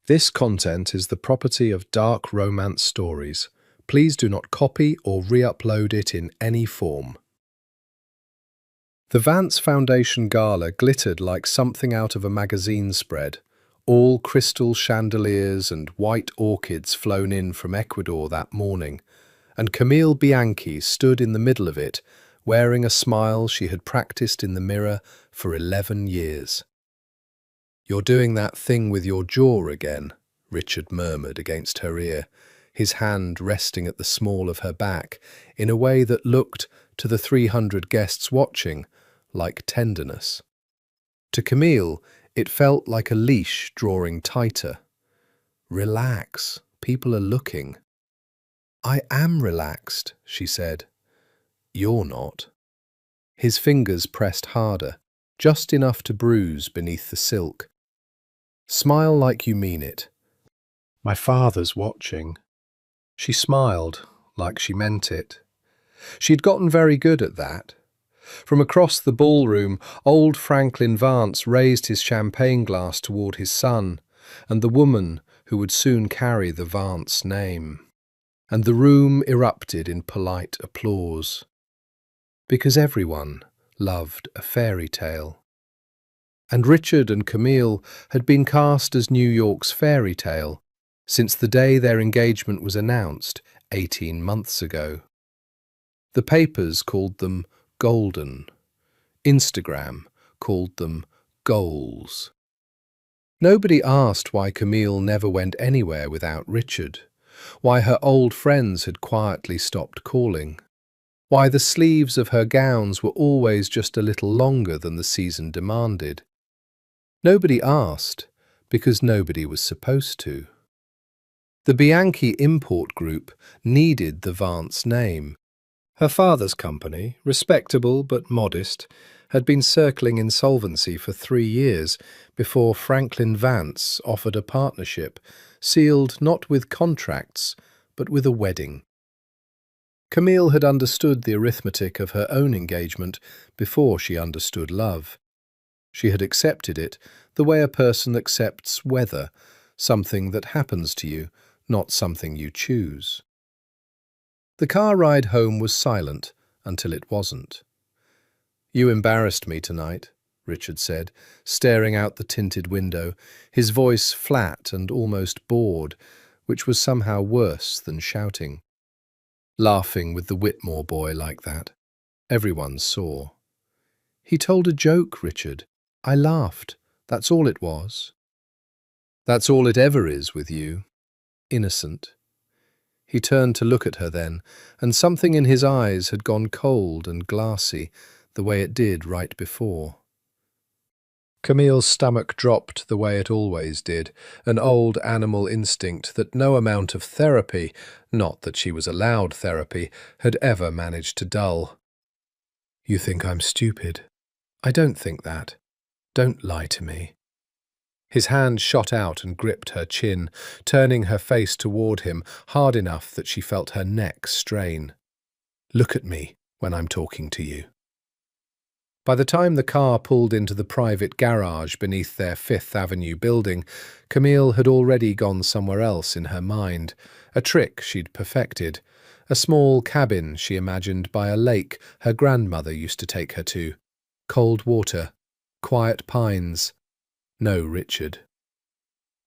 This content is the property of Dark Romance Stories. Please do not copy or re-upload it in any form. The Vance Foundation Gala glittered like something out of a magazine spread. All crystal chandeliers and white orchids flown in from Ecuador that morning, and Camille Bianchi stood in the middle of it, wearing a smile she had practiced in the mirror for 11 years. "You're doing that thing with your jaw again," Richard murmured against her ear, his hand resting at the small of her back in a way that looked, to the 300 guests watching, like tenderness. To Camille, it felt like a leash drawing tighter. "Relax, people are looking." "I am relaxed," she said. "You're not." His fingers pressed harder, just enough to bruise beneath the silk. "Smile like you mean it." "My father's watching." She smiled like she meant it. She'd gotten very good at that. From across the ballroom, old Franklin Vance raised his champagne glass toward his son and the woman who would soon carry the Vance name. And the room erupted in polite applause. Because everyone loved a fairy tale. And Richard and Camille had been cast as New York's fairy tale since the day their engagement was announced 18 months ago. The papers called them golden. Instagram called them goals. Nobody asked why Camille never went anywhere without Richard, why her old friends had quietly stopped calling, why the sleeves of her gowns were always just a little longer than the season demanded. Nobody asked, because nobody was supposed to. The Bianchi Import Group needed the Vance name. Her father's company, respectable but modest, had been circling insolvency for 3 years before Franklin Vance offered a partnership, sealed not with contracts, but with a wedding. Camille had understood the arithmetic of her own engagement before she understood love. She had accepted it the way a person accepts weather, something that happens to you, not something you choose. The car ride home was silent until it wasn't. "You embarrassed me tonight," Richard said, staring out the tinted window, his voice flat and almost bored, which was somehow worse than shouting. Laughing with the Whitmore boy like that. Everyone saw. "He told a joke, Richard. I laughed. That's all it was." "That's all it ever is with you. Innocent." He turned to look at her then, and something in his eyes had gone cold and glassy, the way it did right before. Camille's stomach dropped the way it always did, an old animal instinct that no amount of therapy, not that she was allowed therapy, had ever managed to dull. "You think I'm stupid? I don't think that. Don't lie to me." His hand shot out and gripped her chin, turning her face toward him hard enough that she felt her neck strain. "Look at me when I'm talking to you." By the time the car pulled into the private garage beneath their Fifth Avenue building, Camille had already gone somewhere else in her mind, a trick she'd perfected, a small cabin she imagined by a lake her grandmother used to take her to. Cold water, quiet pines. No Richard.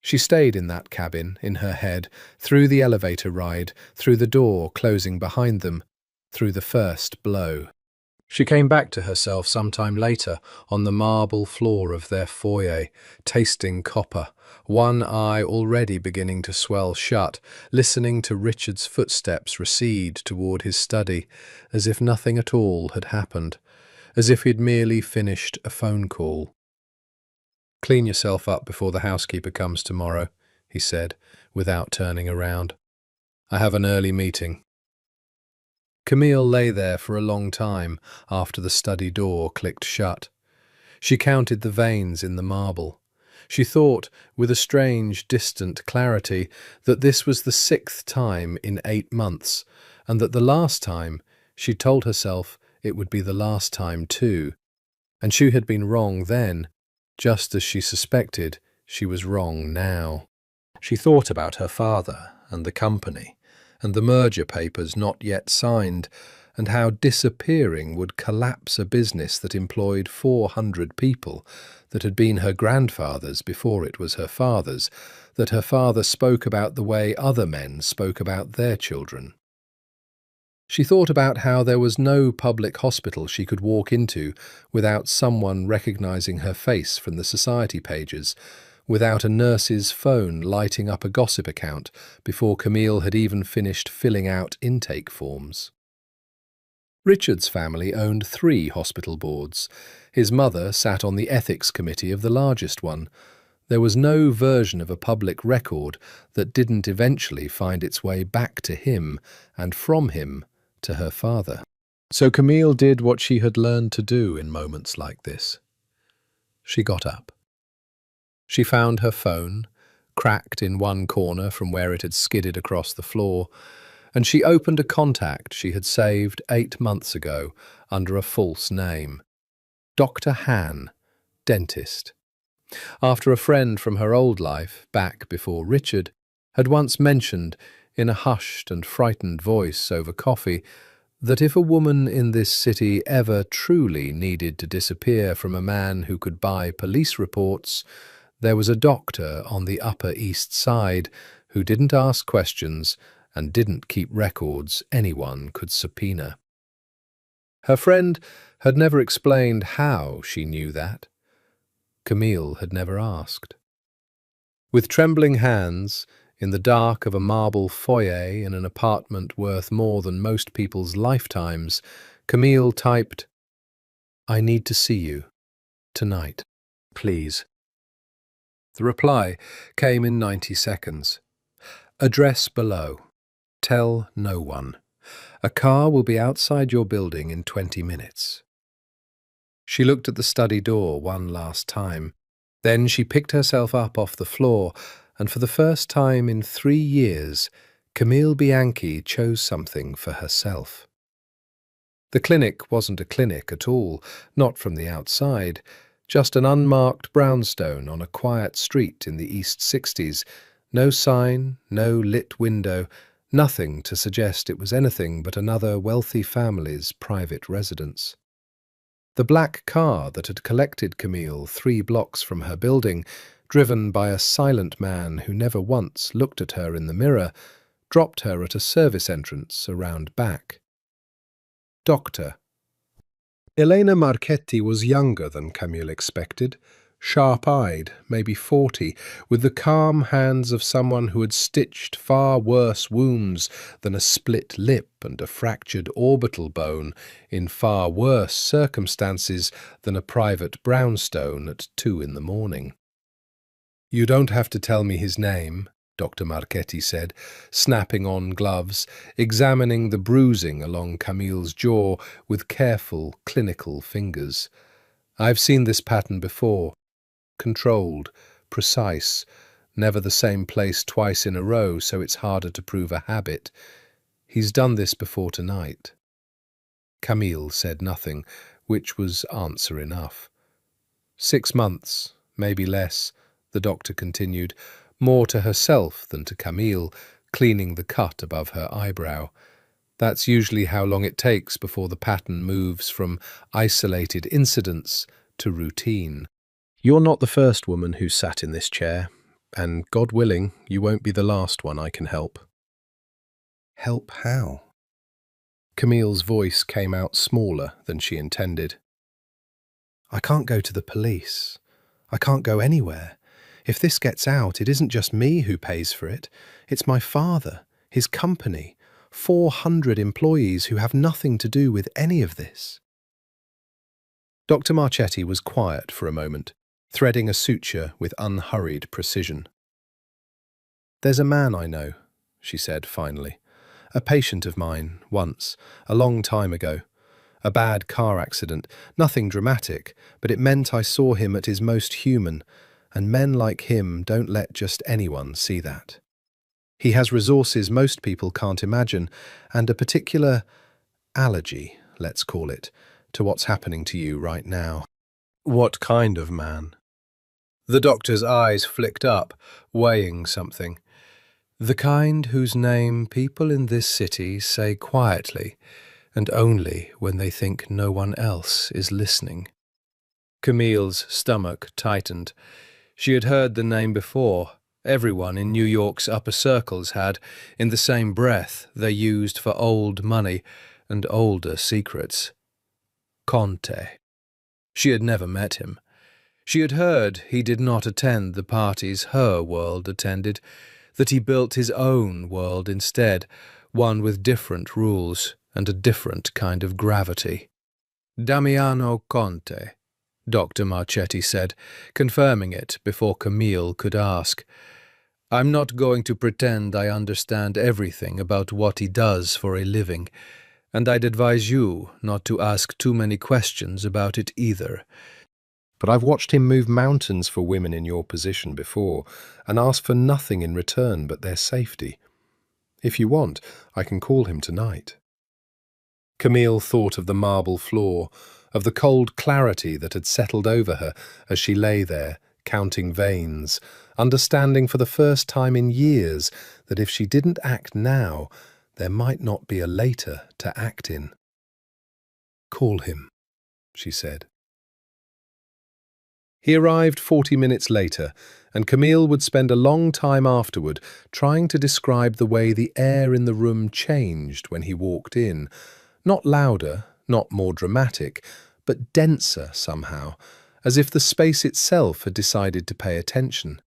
She stayed in that cabin, in her head, through the elevator ride, through the door closing behind them, through the first blow. She came back to herself sometime later on the marble floor of their foyer, tasting copper, one eye already beginning to swell shut, listening to Richard's footsteps recede toward his study, as if nothing at all had happened, as if he'd merely finished a phone call. "Clean yourself up before the housekeeper comes tomorrow," he said, without turning around. "I have an early meeting." Camille lay there for a long time after the study door clicked shut. She counted the veins in the marble. She thought, with a strange, distant clarity, that this was the 6th time in 8 months, and that the last time, she told herself it would be the last time too. And she had been wrong then, just as she suspected she was wrong now. She thought about her father and the company, and the merger papers not yet signed, and how disappearing would collapse a business that employed 400 people, that had been her grandfather's before it was her father's, that her father spoke about the way other men spoke about their children. She thought about how there was no public hospital she could walk into without someone recognizing her face from the society pages, without a nurse's phone lighting up a gossip account before Camille had even finished filling out intake forms. Richard's family owned 3 hospital boards. His mother sat on the ethics committee of the largest one. There was no version of a public record that didn't eventually find its way back to him, and from him to her father. So Camille did what she had learned to do in moments like this. She got up. She found her phone, cracked in one corner from where it had skidded across the floor, and she opened a contact she had saved 8 months ago under a false name. Dr. Han, dentist. After a friend from her old life, back before Richard, had once mentioned, in a hushed and frightened voice over coffee, that if a woman in this city ever truly needed to disappear from a man who could buy police reports, there was a doctor on the Upper East Side who didn't ask questions and didn't keep records anyone could subpoena. Her friend had never explained how she knew that. Camille had never asked. With trembling hands, in the dark of a marble foyer in an apartment worth more than most people's lifetimes, Camille typed, "I need to see you. Tonight. Please." The reply came in 90 seconds. "Address below. Tell no one. A car will be outside your building in 20 minutes." She looked at the study door one last time. Then she picked herself up off the floor, and for the first time in 3 years, Camille Bianchi chose something for herself. The clinic wasn't a clinic at all, not from the outside, just an unmarked brownstone on a quiet street in the East 60s, no sign, no lit window, nothing to suggest it was anything but another wealthy family's private residence. The black car that had collected Camille 3 blocks from her building, driven by a silent man who never once looked at her in the mirror, dropped her at a service entrance around back. Doctor. Elena Marchetti was younger than Camille expected, sharp-eyed, maybe 40, with the calm hands of someone who had stitched far worse wounds than a split lip and a fractured orbital bone in far worse circumstances than a private brownstone at 2 in the morning. "You don't have to tell me his name," Dr. Marchetti said, snapping on gloves, examining the bruising along Camille's jaw with careful, clinical fingers. "I've seen this pattern before. Controlled, precise, never the same place twice in a row, so it's harder to prove a habit. He's done this before tonight." Camille said nothing, which was answer enough. 6 months, maybe less, the doctor continued, more to herself than to Camille, cleaning the cut above her eyebrow. "That's usually how long it takes before the pattern moves from isolated incidents to routine. You're not the first woman who's sat in this chair, and God willing, you won't be the last one I can help." "Help how?" Camille's voice came out smaller than she intended. "I can't go to the police. I can't go anywhere. If this gets out, it isn't just me who pays for it. It's my father, his company, 400 employees who have nothing to do with any of this." Dr. Marchetti was quiet for a moment, threading a suture with unhurried precision. "There's a man I know," she said finally. "A patient of mine, once, a long time ago. A bad car accident, nothing dramatic, but it meant I saw him at his most human, and men like him don't let just anyone see that. He has resources most people can't imagine, and a particular allergy, let's call it, to what's happening to you right now." "What kind of man?" The doctor's eyes flicked up, weighing something. The kind whose name people in this city say quietly, and only when they think no one else is listening. Camille's stomach tightened. She had heard the name before. Everyone in New York's upper circles had, in the same breath they used for old money and older secrets. Conte. She had never met him. She had heard he did not attend the parties her world attended, that he built his own world instead, one with different rules and a different kind of gravity. Damiano Conte, Dr. Marchetti said, confirming it before Camille could ask. I'm not going to pretend I understand everything about what he does for a living, and I'd advise you not to ask too many questions about it either. But I've watched him move mountains for women in your position before, and ask for nothing in return but their safety. If you want, I can call him tonight. Camille thought of the marble floor, of the cold clarity that had settled over her as she lay there, counting veins, understanding for the first time in years that if she didn't act now, there might not be a later to act in. Call him, she said. He arrived 40 minutes later, and Camille would spend a long time afterward trying to describe the way the air in the room changed when he walked in. Not louder, not more dramatic, but denser somehow, as if the space itself had decided to pay attention.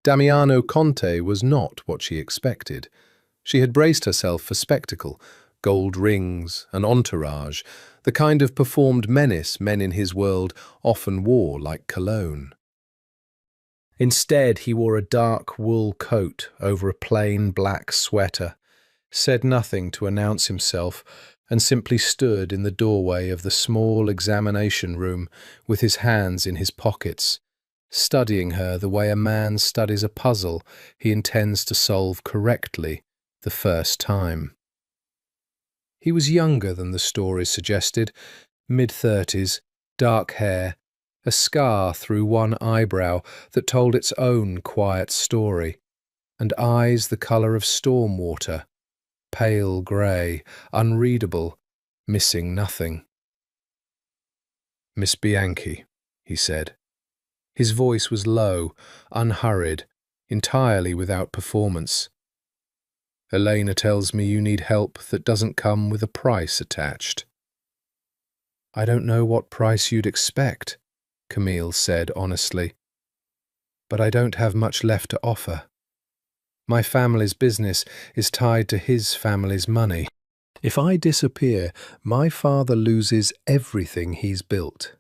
Damiano Conte was not what she expected. She had braced herself for spectacle, gold rings, an entourage, the kind of performed menace men in his world often wore like cologne. Instead, he wore a dark wool coat over a plain black sweater, said nothing to announce himself, and simply stood in the doorway of the small examination room with his hands in his pockets, studying her the way a man studies a puzzle he intends to solve correctly the first time. He was younger than the story suggested, mid-30s, dark hair, a scar through one eyebrow that told its own quiet story, and eyes the colour of storm water, pale grey, unreadable, missing nothing. Miss Bianchi, he said. His voice was low, unhurried, entirely without performance. Elena tells me you need help that doesn't come with a price attached. I don't know what price you'd expect, Camille said honestly, but I don't have much left to offer. My family's business is tied to his family's money. If I disappear, my father loses everything he's built.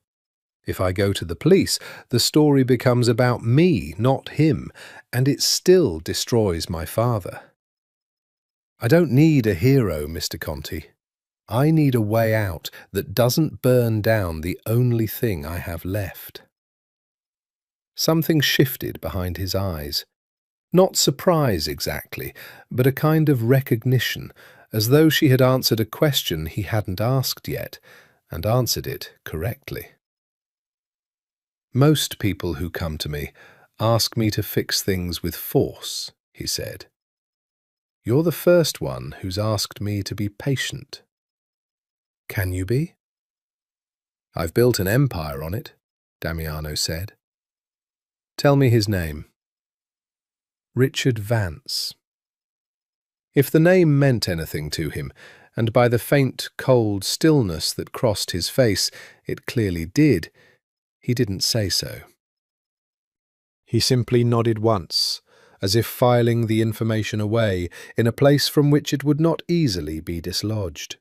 If I go to the police, the story becomes about me, not him, and it still destroys my father. I don't need a hero, Mr. Conti. I need a way out that doesn't burn down the only thing I have left. Something shifted behind his eyes. Not surprise exactly, but a kind of recognition, as though she had answered a question he hadn't asked yet, and answered it correctly. Most people who come to me ask me to fix things with force, he said. You're the first one who's asked me to be patient. Can you be? I've built an empire on it, Damiano said. Tell me his name. Richard Vance. If the name meant anything to him, and by the faint, cold stillness that crossed his face, it clearly did, he didn't say so. He simply nodded once, as if filing the information away in a place from which it would not easily be dislodged.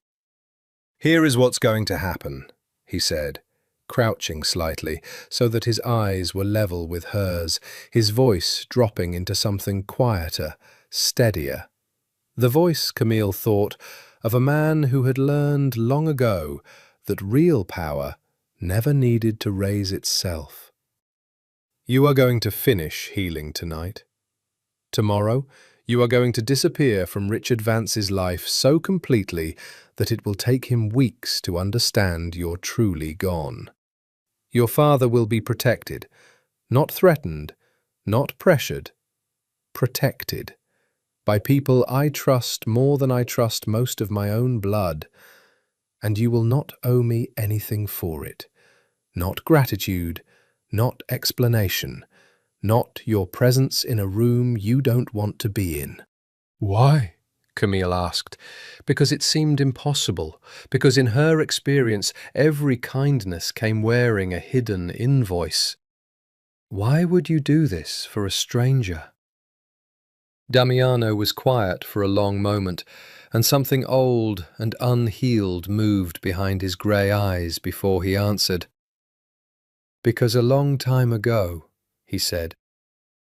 Here is what's going to happen, he said, crouching slightly so that his eyes were level with hers, his voice dropping into something quieter, steadier. The voice, Camille thought, of a man who had learned long ago that real power never needed to raise itself. You are going to finish healing tonight. Tomorrow, you are going to disappear from Richard Vance's life so completely that it will take him weeks to understand you're truly gone. Your father will be protected, Not threatened, not pressured, protected, by people I trust more than I trust most of my own blood, and you will not owe me anything for it. Not gratitude, not explanation, not your presence in a room you don't want to be in. Why? Camille asked. Because it seemed impossible, because in her experience every kindness came wearing a hidden invoice. Why would you do this for a stranger? Damiano was quiet for a long moment, and something old and unhealed moved behind his grey eyes before he answered. Because a long time ago, he said,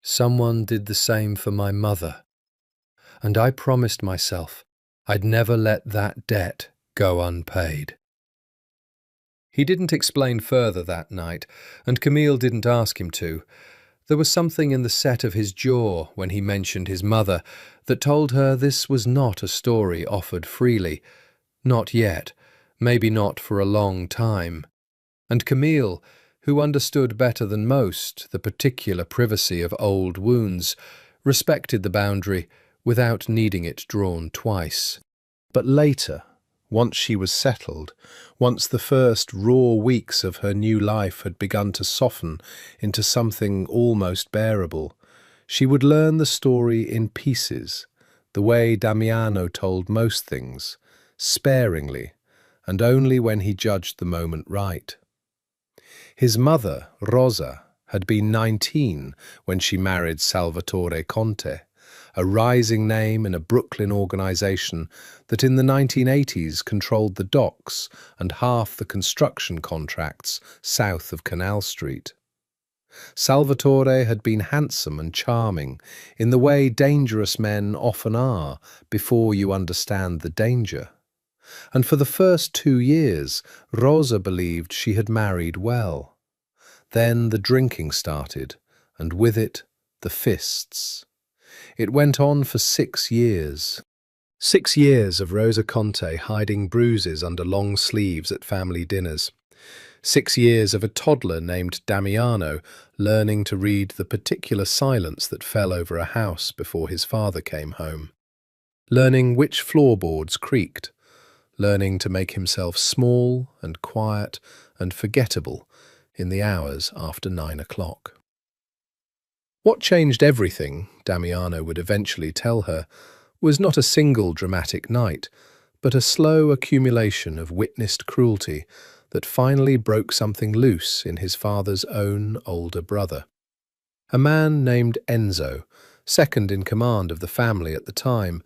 someone did the same for my mother, and I promised myself I'd never let that debt go unpaid. He didn't explain further that night, and Camille didn't ask him to. There was something in the set of his jaw when he mentioned his mother that told her this was not a story offered freely. Not yet, maybe not for a long time. And Camille, who understood better than most the particular privacy of old wounds, respected the boundary without needing it drawn twice. But later, once she was settled, once the first raw weeks of her new life had begun to soften into something almost bearable, she would learn the story in pieces, the way Damiano told most things, sparingly, and only when he judged the moment right. His mother, Rosa, had been 19 when she married Salvatore Conte, a rising name in a Brooklyn organization that in the 1980s controlled the docks and half the construction contracts south of Canal Street. Salvatore had been handsome and charming in the way dangerous men often are before you understand the danger. And for the first 2 years, Rosa believed she had married well. Then the drinking started, and with it, the fists. It went on for 6 years. 6 years of Rosa Conte hiding bruises under long sleeves at family dinners. 6 years of a toddler named Damiano learning to read the particular silence that fell over a house before his father came home. Learning which floorboards creaked. Learning to make himself small and quiet and forgettable in the hours after 9 o'clock. What changed everything, Damiano would eventually tell her, was not a single dramatic night, but a slow accumulation of witnessed cruelty that finally broke something loose in his father's own older brother. A man named Enzo, second in command of the family at the time,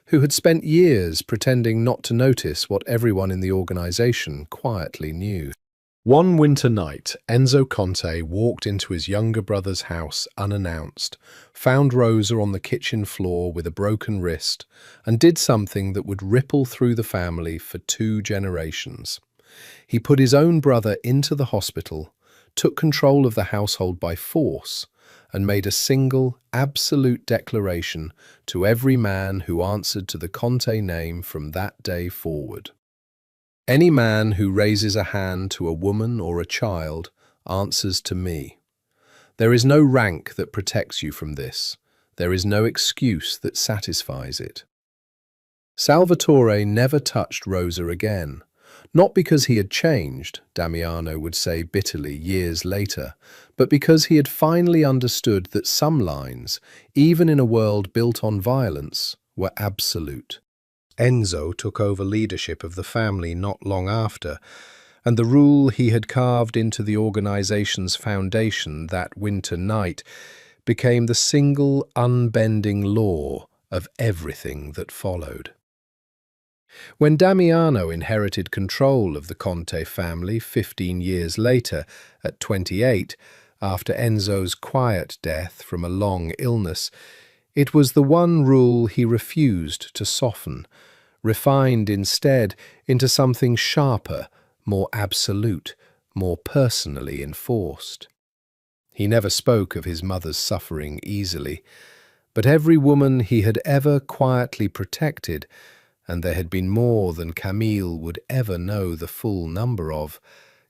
who had spent years pretending not to notice what everyone in the organization quietly knew. One winter night, Enzo Conte walked into his younger brother's house unannounced, found Rosa on the kitchen floor with a broken wrist, and did something that would ripple through the family for 2 generations. He put his own brother into the hospital, took control of the household by force, and made a single, absolute declaration to every man who answered to the Conte name from that day forward. Any man who raises a hand to a woman or a child answers to me. There is no rank that protects you from this. There is no excuse that satisfies it. Salvatore never touched Rosa again. Not because he had changed, Damiano would say bitterly years later, but because he had finally understood that some lines, even in a world built on violence, were absolute. Enzo took over leadership of the family not long after, and the rule he had carved into the organization's foundation that winter night became the single unbending law of everything that followed. When Damiano inherited control of the Conte family 15 years later, at 28, after Enzo's quiet death from a long illness, it was the one rule he refused to soften, refined instead into something sharper, more absolute, more personally enforced. He never spoke of his mother's suffering easily, but every woman he had ever quietly protected, and there had been more than Camille would ever know the full number of,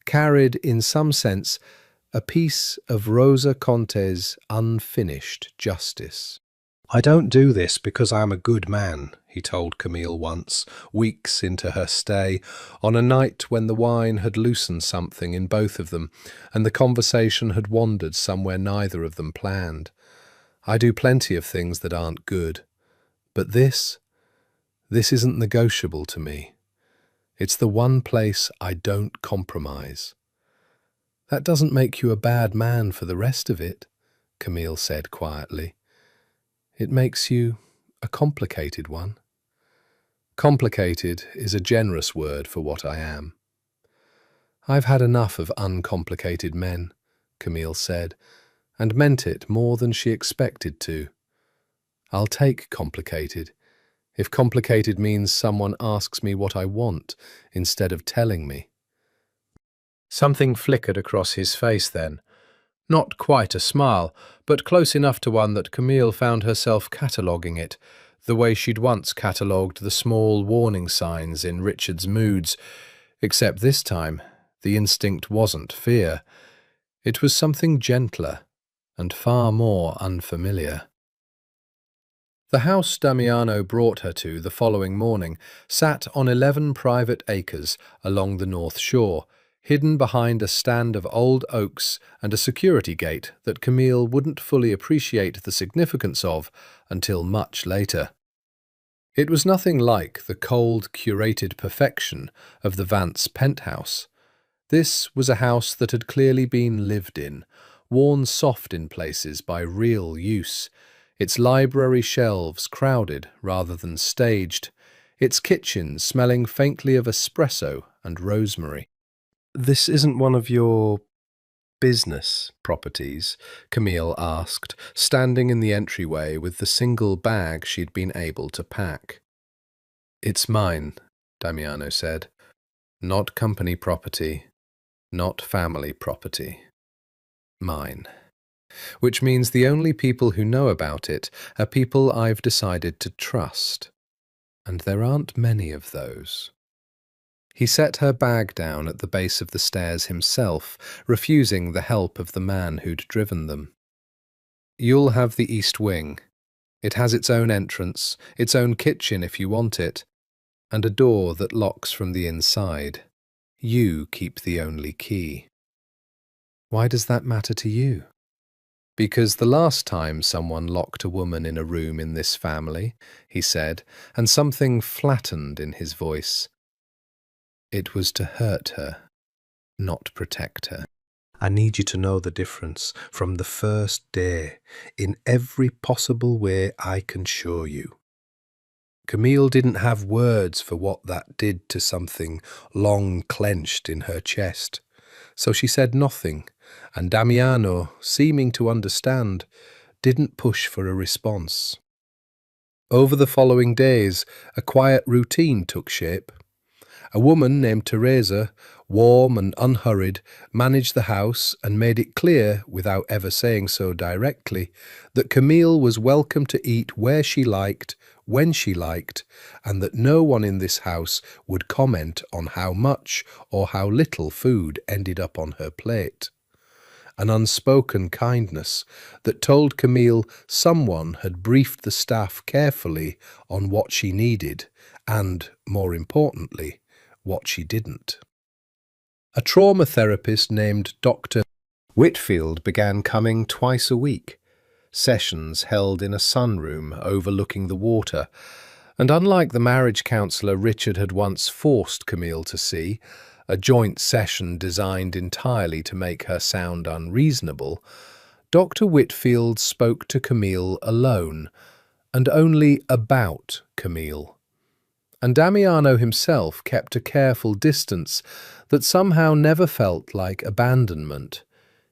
carried, in some sense, a piece of Rosa Conte's unfinished justice. "I don't do this because I am a good man," he told Camille once, weeks into her stay, on a night when the wine had loosened something in both of them, and the conversation had wandered somewhere neither of them planned. "I do plenty of things that aren't good, but this isn't negotiable to me. It's the one place I don't compromise." "That doesn't make you a bad man for the rest of it," Camille said quietly. "It makes you a complicated one." "Complicated is a generous word for what I am." "I've had enough of uncomplicated men," Camille said, and meant it more than she expected to. "I'll take complicated, if complicated means someone asks me what I want instead of telling me." Something flickered across his face then. Not quite a smile, but close enough to one that Camille found herself cataloguing it, the way she'd once catalogued the small warning signs in Richard's moods, except this time the instinct wasn't fear. It was something gentler and far more unfamiliar. The house Damiano brought her to the following morning sat on 11 private acres along the North Shore, hidden behind a stand of old oaks and a security gate that Camille wouldn't fully appreciate the significance of until much later. It was nothing like the cold, curated perfection of the Vance penthouse. This was a house that had clearly been lived in, worn soft in places by real use, its library shelves crowded rather than staged, its kitchen smelling faintly of espresso and rosemary. "This isn't one of your business properties?" Camille asked, standing in the entryway with the single bag she'd been able to pack. "It's mine," Damiano said. "Not company property, not family property. Mine. Which means the only people who know about it are people I've decided to trust. And there aren't many of those." He set her bag down at the base of the stairs himself, refusing the help of the man who'd driven them. "You'll have the east wing. It has its own entrance, its own kitchen if you want it, and a door that locks from the inside. You keep the only key." "Why does that matter to you?" "Because the last time someone locked a woman in a room in this family," he said, and something flattened in his voice, "it was to hurt her, not protect her. I need you to know the difference from the first day, in every possible way I can show you." Camille didn't have words for what that did to something long clenched in her chest, so she said nothing, and Damiano, seeming to understand, didn't push for a response. Over the following days, a quiet routine took shape. A woman named Teresa, warm and unhurried, managed the house and made it clear, without ever saying so directly, that Camille was welcome to eat where she liked, when she liked, and that no one in this house would comment on how much or how little food ended up on her plate. An unspoken kindness that told Camille someone had briefed the staff carefully on what she needed and, more importantly, what she didn't. A trauma therapist named Dr. Whitfield began coming twice a week, sessions held in a sunroom overlooking the water, and unlike the marriage counsellor Richard had once forced Camille to see, a joint session designed entirely to make her sound unreasonable, Dr. Whitfield spoke to Camille alone, and only about Camille. And Damiano himself kept a careful distance that somehow never felt like abandonment.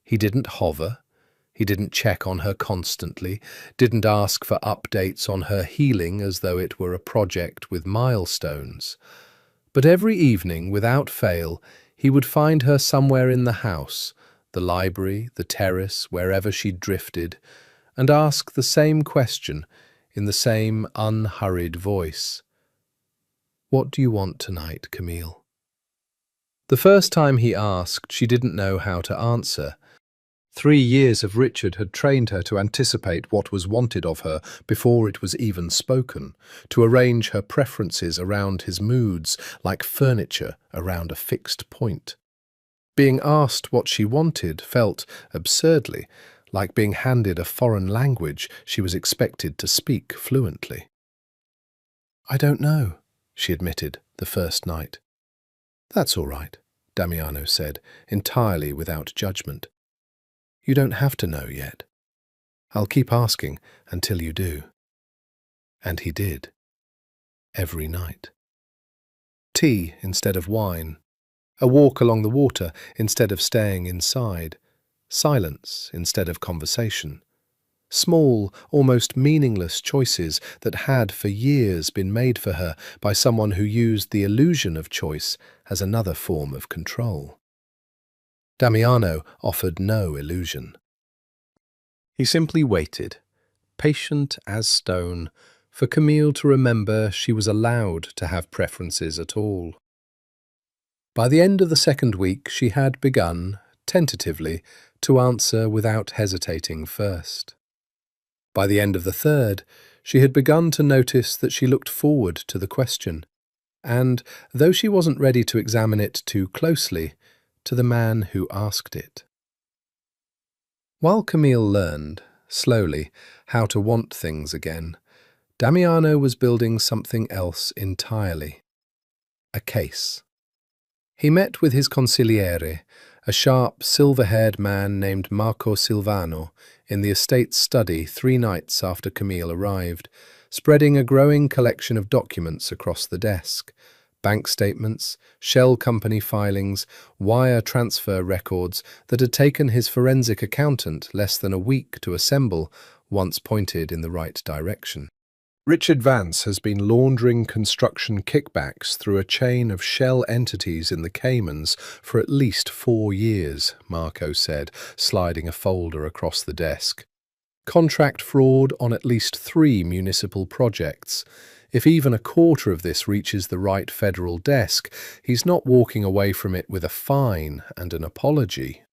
He didn't hover, he didn't check on her constantly, didn't ask for updates on her healing as though it were a project with milestones. But every evening, without fail, he would find her somewhere in the house, the library, the terrace, wherever she'd drifted, and ask the same question in the same unhurried voice. "What do you want tonight, Camille?" The first time he asked, she didn't know how to answer. 3 years of Richard had trained her to anticipate what was wanted of her before it was even spoken, to arrange her preferences around his moods like furniture around a fixed point. Being asked what she wanted felt, absurdly, like being handed a foreign language she was expected to speak fluently. "I don't know," she admitted the first night. "That's all right," Damiano said, entirely without judgment. "You don't have to know yet. I'll keep asking until you do." And he did. Every night. Tea instead of wine. A walk along the water instead of staying inside. Silence instead of conversation. Small, almost meaningless choices that had for years been made for her by someone who used the illusion of choice as another form of control. Damiano offered no illusion. He simply waited, patient as stone, for Camille to remember she was allowed to have preferences at all. By the end of the second week, she had begun, tentatively, to answer without hesitating first. By the end of the third, she had begun to notice that she looked forward to the question, and, though she wasn't ready to examine it too closely, to the man who asked it. While Camille learned, slowly, how to want things again, Damiano was building something else entirely. A case. He met with his consigliere, a sharp, silver-haired man named Marco Silvano, in the estate's study 3 nights after Camille arrived, spreading a growing collection of documents across the desk. Bank statements, shell company filings, wire transfer records that had taken his forensic accountant less than a week to assemble, once pointed in the right direction. Richard Vance has been laundering construction kickbacks through a chain of shell entities in the Caymans for at least 4 years, Marco said, sliding a folder across the desk. Contract fraud on at least 3 municipal projects. If even a quarter of this reaches the right federal desk, he's not walking away from it with a fine and an apology.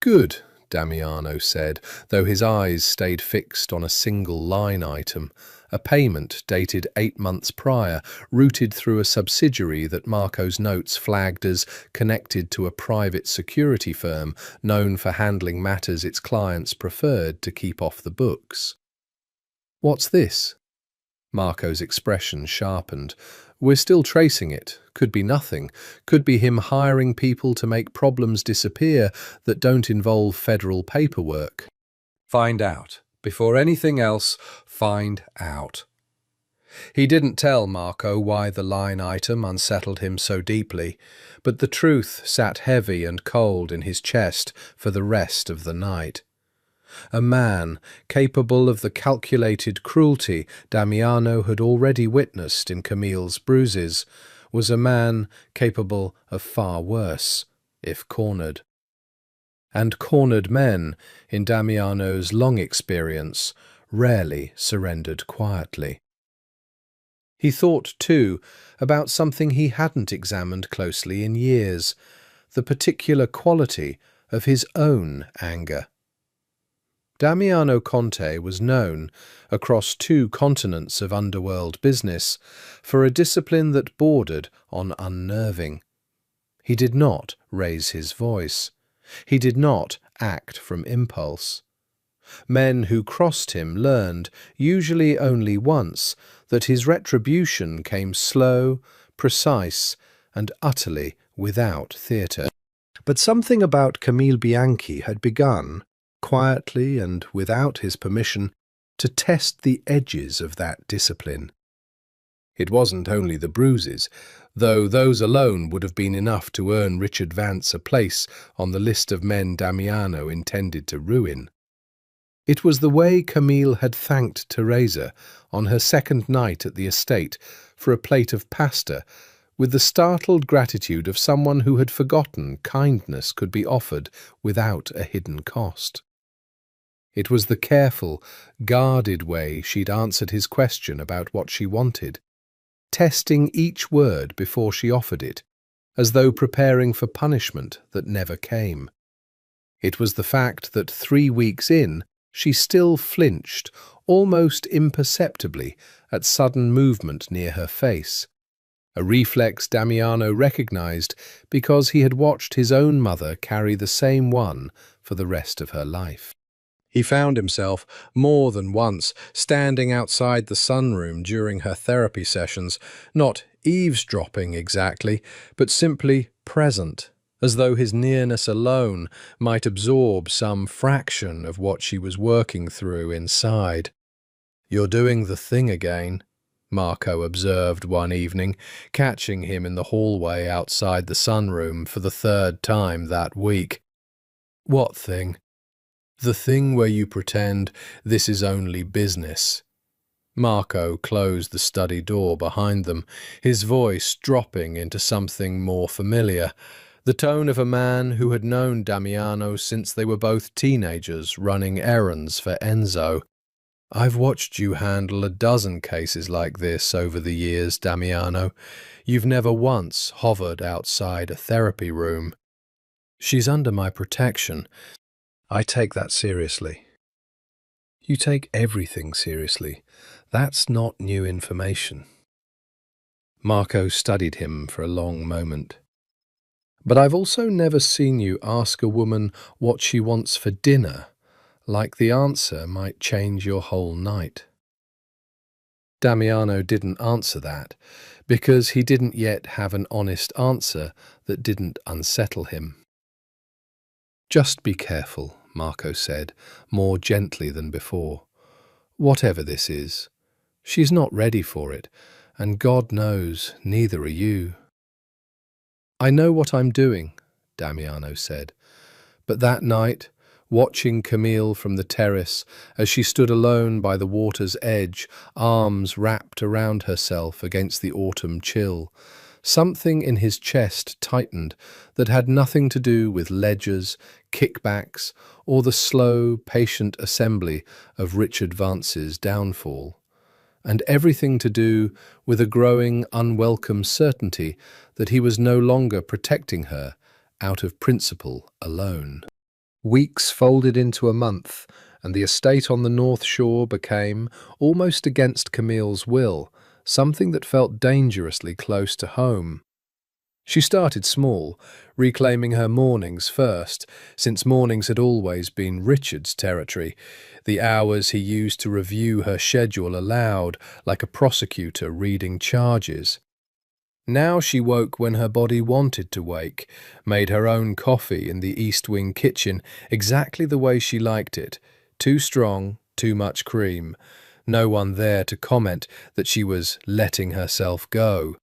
"Good," Damiano said, though his eyes stayed fixed on a single line item, a payment dated 8 months prior, routed through a subsidiary that Marco's notes flagged as connected to a private security firm known for handling matters its clients preferred to keep off the books. "What's this?" Marco's expression sharpened. "We're still tracing it. Could be nothing. Could be him hiring people to make problems disappear that don't involve federal paperwork." "Find out. Before anything else, find out." He didn't tell Marco why the line item unsettled him so deeply, but the truth sat heavy and cold in his chest for the rest of the night. A man capable of the calculated cruelty Damiano had already witnessed in Camille's Bruises was a man capable of far worse, if cornered. And cornered men, in Damiano's long experience, rarely surrendered quietly. He thought, too, about something he hadn't examined closely in years, the particular quality of his own anger. Damiano Conte was known, across 2 continents of underworld business, for a discipline that bordered on unnerving. He did not raise his voice. He did not act from impulse. Men who crossed him learned, usually only once, that his retribution came slow, precise, and utterly without theatre. But something about Camille Bianchi had begun, quietly and without his permission, to test the edges of that discipline. It wasn't only the Bruises, though those alone would have been enough to earn Richard Vance a place on the list of men Damiano intended to ruin. It was the way Camille had thanked Teresa on her second night at the estate for a plate of pasta, with the startled gratitude of someone who had forgotten kindness could be offered without a hidden cost. It was the careful, guarded way she'd answered his question about what she wanted, testing each word before she offered it, as though preparing for punishment that never came. It was the fact that 3 weeks in, she still flinched, almost imperceptibly, at sudden movement near her face. A reflex Damiano recognized because he had watched his own mother carry the same one for the rest of her life. He found himself, more than once, standing outside the sunroom during her therapy sessions, not eavesdropping exactly, but simply present, as though his nearness alone might absorb some fraction of what she was working through inside. "You're doing the thing again," Marco observed one evening, catching him in the hallway outside the sunroom for the 3rd time that week. "What thing?" "The thing where you pretend this is only business." Marco closed the study door behind them, his voice dropping into something more familiar, the tone of a man who had known Damiano since they were both teenagers running errands for Enzo. "I've watched you handle a dozen cases like this over the years, Damiano. You've never once hovered outside a therapy room." "She's under my protection. I take that seriously." "You take everything seriously. That's not new information." Marco studied him for a long moment. "But I've also never seen you ask a woman what she wants for dinner, like the answer might change your whole night." Damiano didn't answer that, because he didn't yet have an honest answer that didn't unsettle him. "Just be careful," Marco said, more gently than before. "Whatever this is, she's not ready for it, and God knows neither are you." "I know what I'm doing," Damiano said. But that night, watching Camille from the terrace as she stood alone by the water's edge, arms wrapped around herself against the autumn chill, something in his chest tightened that had nothing to do with ledgers, kickbacks, or the slow, patient assembly of Richard Vance's downfall, and everything to do with a growing, unwelcome certainty that he was no longer protecting her out of principle alone. Weeks folded into a month, and the estate on the North Shore became, almost against Camille's will, something that felt dangerously close to home. She started small, reclaiming her mornings first, since mornings had always been Richard's territory, the hours he used to review her schedule aloud, like a prosecutor reading charges. Now she woke when her body wanted to wake, made her own coffee in the East Wing kitchen exactly the way she liked it, too strong, too much cream. No one there to comment that she was letting herself go.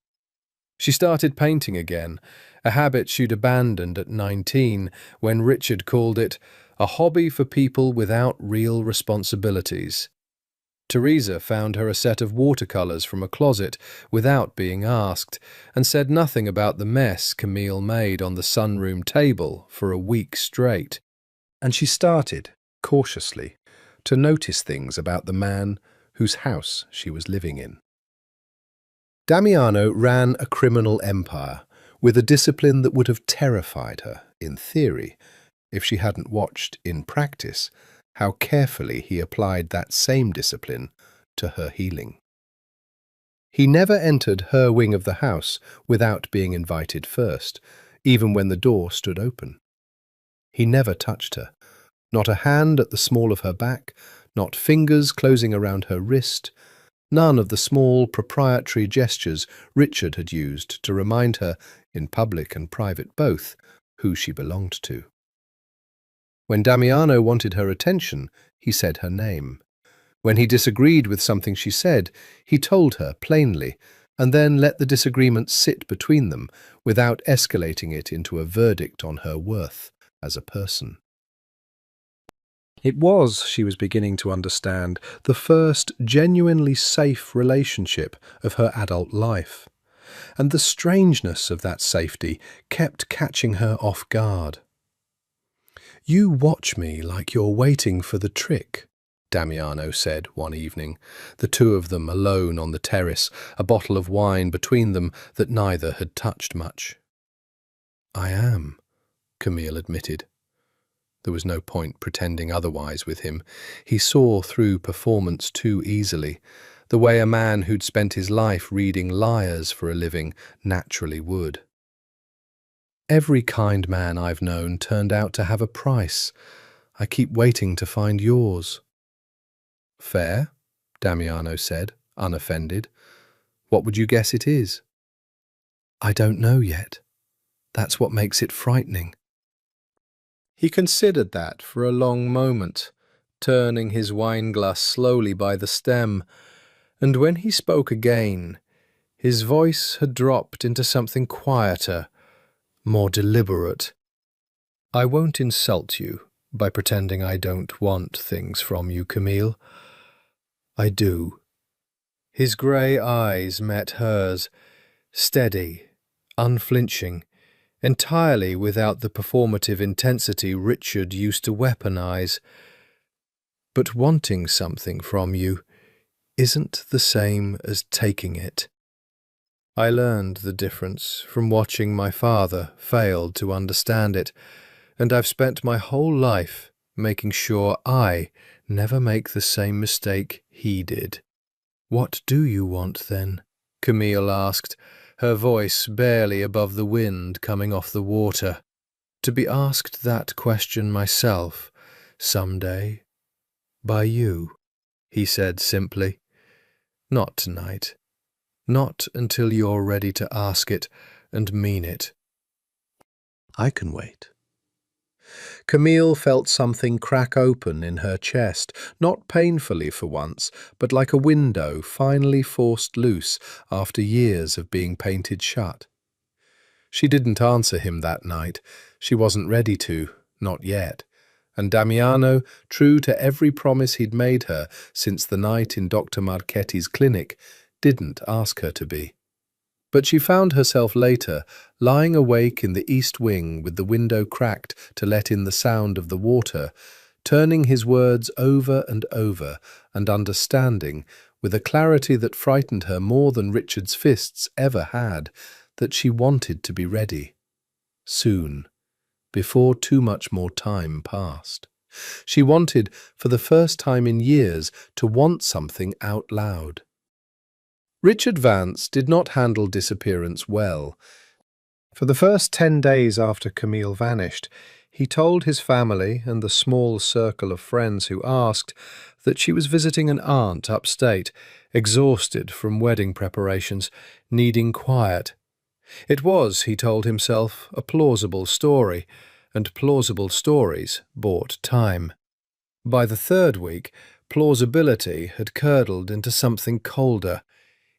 She started painting again, a habit she'd abandoned at 19 when Richard called it a hobby for people without real responsibilities. Teresa found her a set of watercolours from a closet without being asked, and said nothing about the mess Camille made on the sunroom table for a week straight. And she started, cautiously, to notice things about the man whose house she was living in. Damiano ran a criminal empire with a discipline that would have terrified her, in theory, if she hadn't watched, in practice, how carefully he applied that same discipline to her healing. He never entered her wing of the house without being invited first, even when the door stood open. He never touched her, not a hand at the small of her back, not fingers closing around her wrist, none of the small proprietary gestures Richard had used to remind her, in public and private both, who she belonged to. When Damiano wanted her attention, he said her name. When he disagreed with something she said, he told her plainly, and then let the disagreement sit between them without escalating it into a verdict on her worth as a person. It was, she was beginning to understand, the first genuinely safe relationship of her adult life, and the strangeness of that safety kept catching her off guard. "You watch me like you're waiting for the trick," Damiano said one evening, the two of them alone on the terrace, a bottle of wine between them that neither had touched much. "I am," Camille admitted. There was no point pretending otherwise with him. He saw through performance too easily, the way a man who'd spent his life reading liars for a living naturally would. Every kind man I've known turned out to have a price. I keep waiting to find yours. Fair, Damiano said, unoffended. What would you guess it is? I don't know yet. That's what makes it frightening. He considered that for a long moment, turning his wineglass slowly by the stem, and when he spoke again, his voice had dropped into something quieter, more deliberate. I won't insult you by pretending I don't want things from you, Camille. I do. His grey eyes met hers, steady, unflinching, entirely without the performative intensity Richard used to weaponize. But wanting something from you isn't the same as taking it. I learned the difference from watching my father fail to understand it, and I've spent my whole life making sure I never make the same mistake he did. What do you want, then? Camille asked, her voice barely above the wind coming off the water. To be asked that question myself, someday, by you, he said simply. Not tonight. Not until you're ready to ask it and mean it. I can wait. Camille felt something crack open in her chest, not painfully for once, but like a window finally forced loose after years of being painted shut. She didn't answer him that night. She wasn't ready to, not yet. And Damiano, true to every promise he'd made her since the night in Dr. Marchetti's clinic, didn't ask her to be. But she found herself later, lying awake in the east wing with the window cracked to let in the sound of the water, turning his words over and understanding, with a clarity that frightened her more than Richard's fists ever had, that she wanted to be ready. Soon, before too much more time passed. She wanted, for the first time in years, to want something out loud. Richard Vance did not handle disappearance well. For the first 10 days after Camille vanished, he told his family and the small circle of friends who asked that she was visiting an aunt upstate, exhausted from wedding preparations, needing quiet. It was, he told himself, a plausible story, and plausible stories bought time. By the third week, plausibility had curdled into something colder.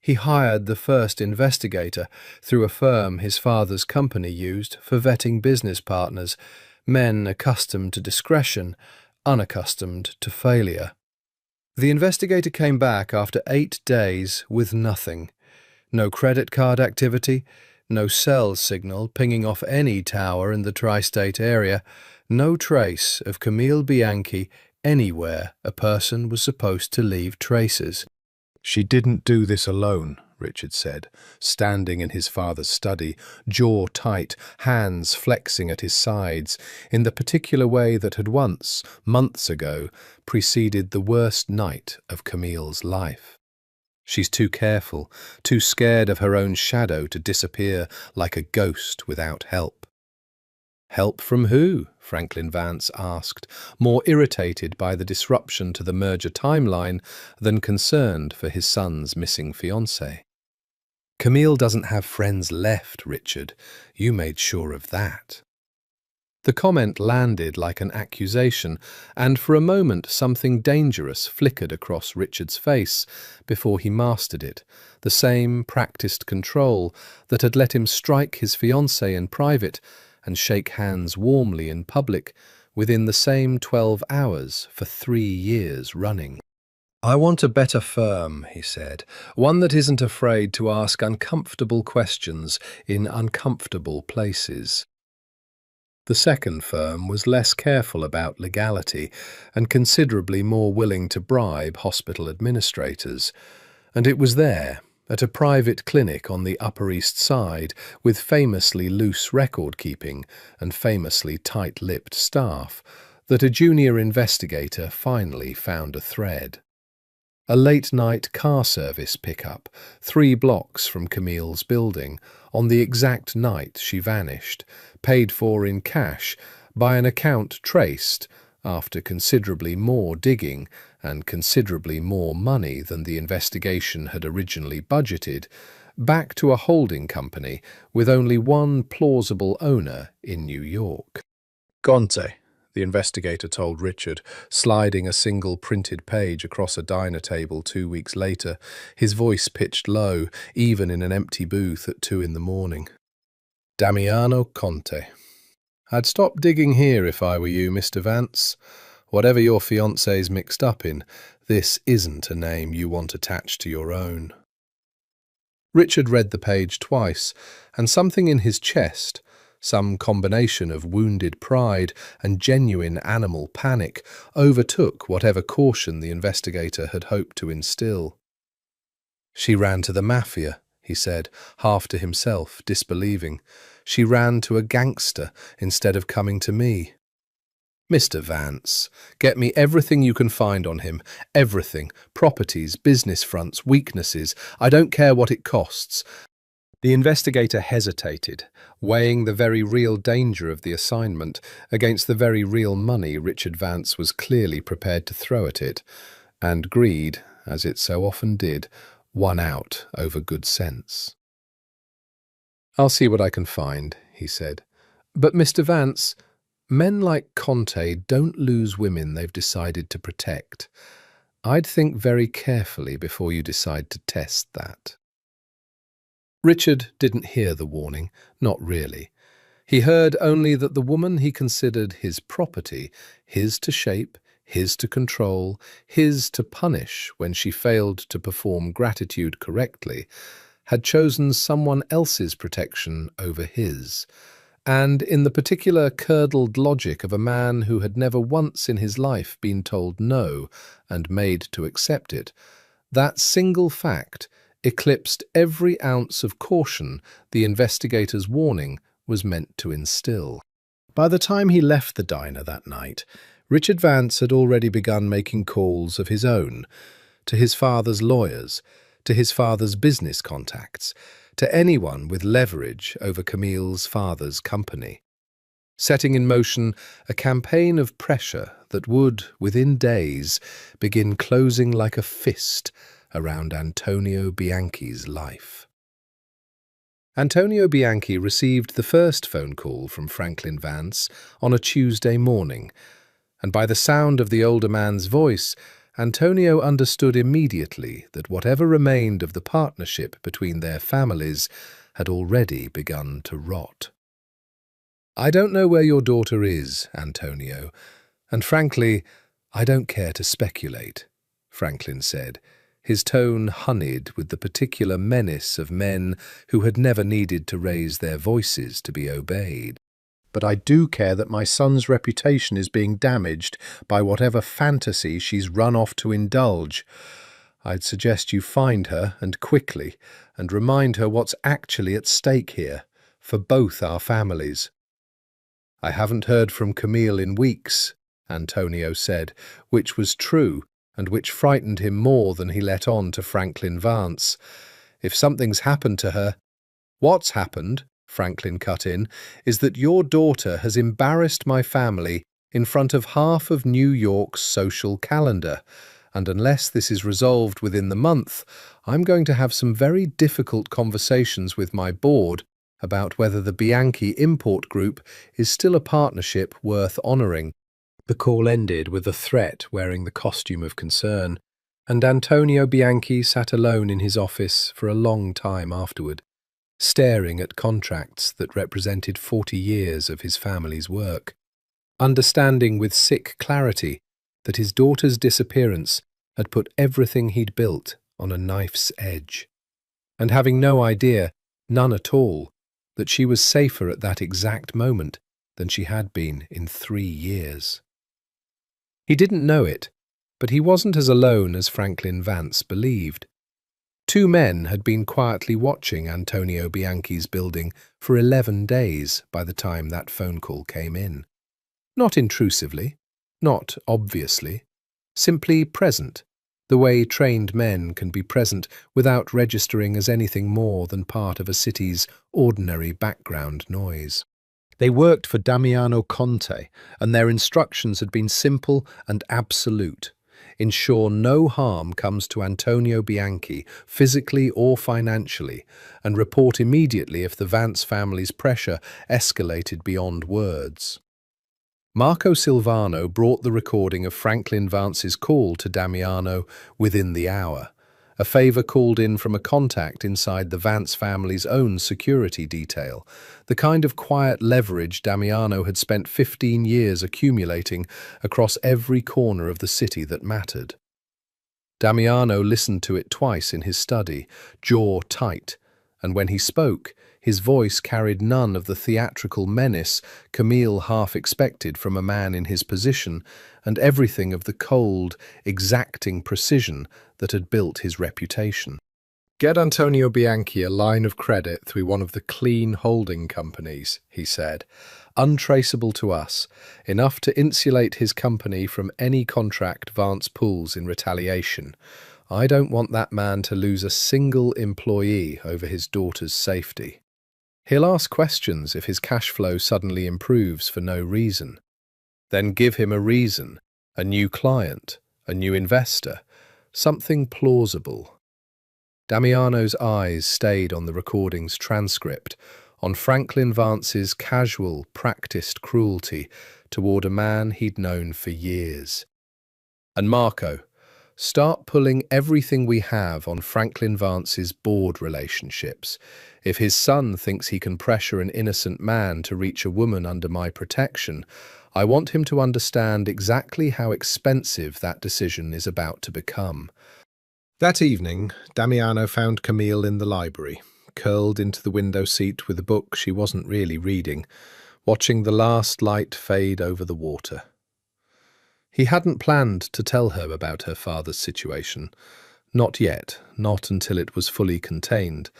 He hired the first investigator through a firm his father's company used for vetting business partners, men accustomed to discretion, unaccustomed to failure. The investigator came back after 8 days with nothing. No credit card activity, no cell signal pinging off any tower in the tri-state area, no trace of Camille Bianchi anywhere a person was supposed to leave traces. She didn't do this alone, Richard said, standing in his father's study, jaw tight, hands flexing at his sides, in the particular way that had once, months ago, preceded the worst night of Camille's life. She's too careful, too scared of her own shadow to disappear like a ghost without help. Help from who? Franklin Vance asked, more irritated by the disruption to the merger timeline than concerned for his son's missing fiancée. Camille doesn't have friends left, Richard. You made sure of that. The comment landed like an accusation, and for a moment something dangerous flickered across Richard's face before he mastered it, the same practiced control that had let him strike his fiancée in private and shake hands warmly in public within the same 12 hours for 3 years running. I want a better firm, he said, one that isn't afraid to ask uncomfortable questions in uncomfortable places. The second firm was less careful about legality and considerably more willing to bribe hospital administrators, and it was there, at a private clinic on the Upper East Side, with famously loose record-keeping and famously tight-lipped staff, that a junior investigator finally found a thread. A late-night car service pickup 3 blocks from Camille's building on the exact night she vanished, paid for in cash by an account traced, after considerably more digging and considerably more money than the investigation had originally budgeted, back to a holding company with only one plausible owner in New York. "Conte," the investigator told Richard, sliding a single printed page across a diner table 2 weeks later, his voice pitched low, even in an empty booth at 2 in the morning. "Damiano Conte. I'd stop digging here if I were you, Mr. Vance. Whatever your fiancé's mixed up in, this isn't a name you want attached to your own." Richard read the page twice, and something in his chest, some combination of wounded pride and genuine animal panic, overtook whatever caution the investigator had hoped to instill. "She ran to the Mafia," he said, half to himself, disbelieving. "She ran to a gangster instead of coming to me." "Mr. Vance, get me everything you can find on him. Everything. Properties, business fronts, weaknesses. I don't care what it costs." The investigator hesitated, weighing the very real danger of the assignment against the very real money Richard Vance was clearly prepared to throw at it, and greed, as it so often did, won out over good sense. "I'll see what I can find," he said. "But, Mr. Vance, men like Conte don't lose women they've decided to protect. I'd think very carefully before you decide to test that." Richard didn't hear the warning, not really. He heard only that the woman he considered his property, his to shape, his to control, his to punish when she failed to perform gratitude correctly, had chosen someone else's protection over his. And in the particular curdled logic of a man who had never once in his life been told no and made to accept it, that single fact eclipsed every ounce of caution the investigator's warning was meant to instill. By the time he left the diner that night, Richard Vance had already begun making calls of his own, to his father's lawyers, to his father's business contacts, to anyone with leverage over Camille's father's company, setting in motion a campaign of pressure that would, within days, begin closing like a fist around Antonio Bianchi's life. Antonio Bianchi received the first phone call from Franklin Vance on a Tuesday morning, and by the sound of the older man's voice, Antonio understood immediately that whatever remained of the partnership between their families had already begun to rot. "I don't know where your daughter is, Antonio, and frankly, I don't care to speculate," Franklin said, his tone honeyed with the particular menace of men who had never needed to raise their voices to be obeyed. "But I do care that my son's reputation is being damaged by whatever fantasy she's run off to indulge. I'd suggest you find her, and quickly, and remind her what's actually at stake here, for both our families." "I haven't heard from Camille in weeks," Antonio said, which was true, and which frightened him more than he let on to Franklin Vance. "If something's happened to her—" "What's happened," Franklin cut in, "is that your daughter has embarrassed my family in front of half of New York's social calendar, and unless this is resolved within the month, I'm going to have some very difficult conversations with my board about whether the Bianchi Import Group is still a partnership worth honouring." The call ended with a threat wearing the costume of concern, and Antonio Bianchi sat alone in his office for a long time afterward, staring at contracts that represented 40 years of his family's work, understanding with sick clarity that his daughter's disappearance had put everything he'd built on a knife's edge, and having no idea, none at all, that she was safer at that exact moment than she had been in 3 years. He didn't know it, but he wasn't as alone as Franklin Vance believed. 2 men had been quietly watching Antonio Bianchi's building for 11 days by the time that phone call came in. Not intrusively, Not obviously, simply present, the way trained men can be present without registering as anything more than part of a city's ordinary background noise. They worked for Damiano Conte, and their instructions had been simple and absolute. Ensure no harm comes to Antonio Bianchi, physically or financially, and report immediately if the Vance family's pressure escalated beyond words. Marco Silvano brought the recording of Franklin Vance's call to Damiano within the hour, a favour called in from a contact inside the Vance family's own security detail, the kind of quiet leverage Damiano had spent 15 years accumulating across every corner of the city that mattered. Damiano listened to it twice in his study, jaw tight, and when he spoke, his voice carried none of the theatrical menace Camille half expected from a man in his position, and everything of the cold, exacting precision that had built his reputation. "Get Antonio Bianchi a line of credit through one of the clean holding companies," he said, "untraceable to us, enough to insulate his company from any contract Vance pulls in retaliation. I don't want that man to lose a single employee over his daughter's safety. He'll ask questions if his cash flow suddenly improves for no reason. Then give him a reason, a new client, a new investor, something plausible." Damiano's eyes stayed on the recording's transcript, on Franklin Vance's casual, practiced cruelty toward a man he'd known for years. "And Marco, start pulling everything we have on Franklin Vance's board relationships. If his son thinks he can pressure an innocent man to reach a woman under my protection, I want him to understand exactly how expensive that decision is about to become." That evening, Damiano found Camille in the library, curled into the window seat with a book she wasn't really reading, watching the last light fade over the water. He hadn't planned to tell her about her father's situation. Not yet, not until it was fully contained.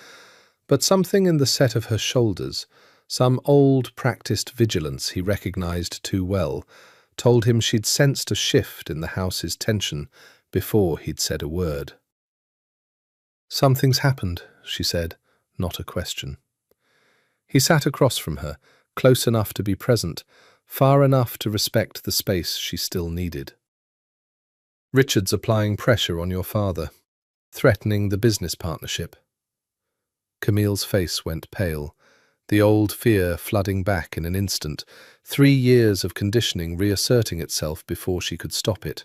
But something in the set of her shoulders, some old practiced vigilance he recognized too well, told him she'd sensed a shift in the house's tension before he'd said a word. "Something's happened," she said, not a question. He sat across from her, close enough to be present, far enough to respect the space she still needed. "Richard's applying pressure on your father, threatening the business partnership." Camille's face went pale, the old fear flooding back in an instant, 3 years of conditioning reasserting itself before she could stop it.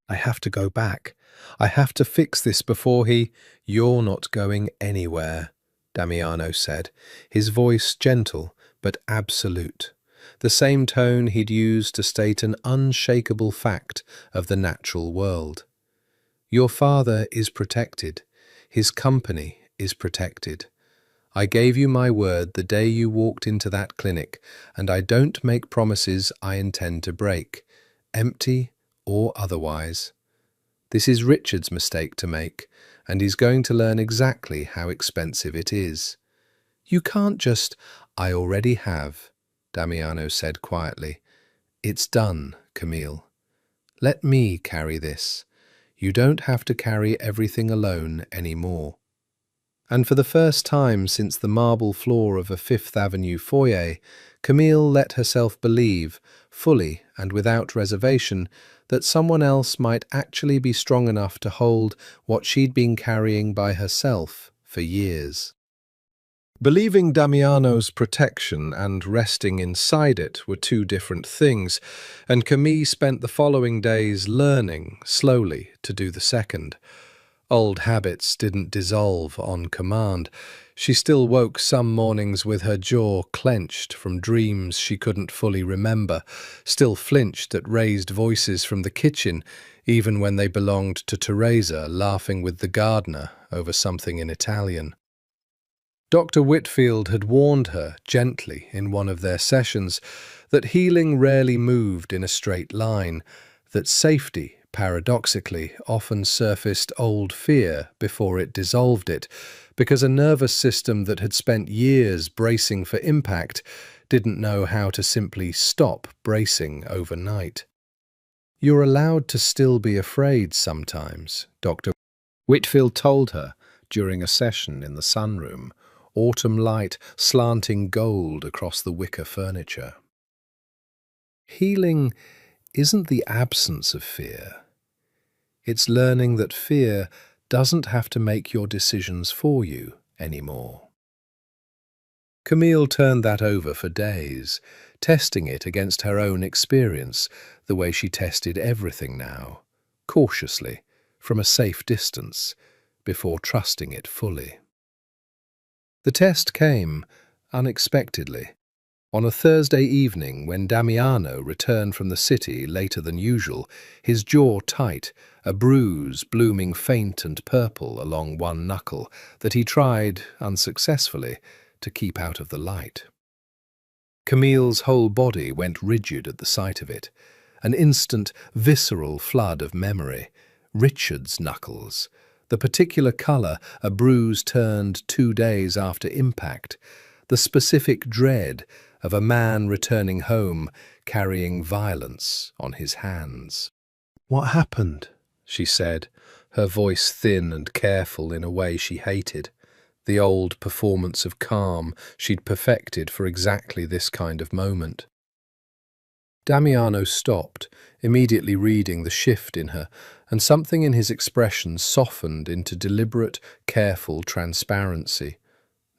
"I have to go back. I have to fix this before he—" "You're not going anywhere," Damiano said, his voice gentle but absolute, the same tone he'd used to state an unshakable fact of the natural world. "Your father is protected. His company is protected. I gave you my word the day you walked into that clinic, and I don't make promises I intend to break, empty or otherwise. This is Richard's mistake to make, and he's going to learn exactly how expensive it is. You can't just—" "I already have," Damiano said quietly. "It's done, Camille. Let me carry this. You don't have to carry everything alone anymore." And for the first time since the marble floor of a Fifth Avenue foyer, Camille let herself believe, fully and without reservation, that someone else might actually be strong enough to hold what she'd been carrying by herself for years. Believing Damiano's protection and resting inside it were two different things, and Camille spent the following days learning, slowly, to do the second. Old habits didn't dissolve on command. She still woke some mornings with her jaw clenched from dreams she couldn't fully remember, still flinched at raised voices from the kitchen, even when they belonged to Teresa laughing with the gardener over something in Italian. Dr. Whitfield had warned her, gently, in one of their sessions, that healing rarely moved in a straight line, that safety, paradoxically, often surfaced old fear before it dissolved it, because a nervous system that had spent years bracing for impact didn't know how to simply stop bracing overnight. You're allowed to still be afraid sometimes, Dr. Whitfield told her during a session in the sunroom, autumn light slanting gold across the wicker furniture. Healing isn't the absence of fear. It's learning that fear doesn't have to make your decisions for you anymore. Camille turned that over for days, testing it against her own experience, the way she tested everything now, cautiously, from a safe distance, before trusting it fully. The test came, unexpectedly, on a Thursday evening when Damiano returned from the city later than usual, his jaw tight, a bruise blooming faint and purple along one knuckle that he tried, unsuccessfully, to keep out of the light. Camille's whole body went rigid at the sight of it, an instant, visceral flood of memory. Richard's knuckles, the particular colour a bruise turned 2 days after impact, the specific dread of a man returning home carrying violence on his hands. "What happened?" she said, her voice thin and careful in a way she hated, the old performance of calm she'd perfected for exactly this kind of moment. Damiano stopped, immediately reading the shift in her, and something in his expression softened into deliberate, careful transparency.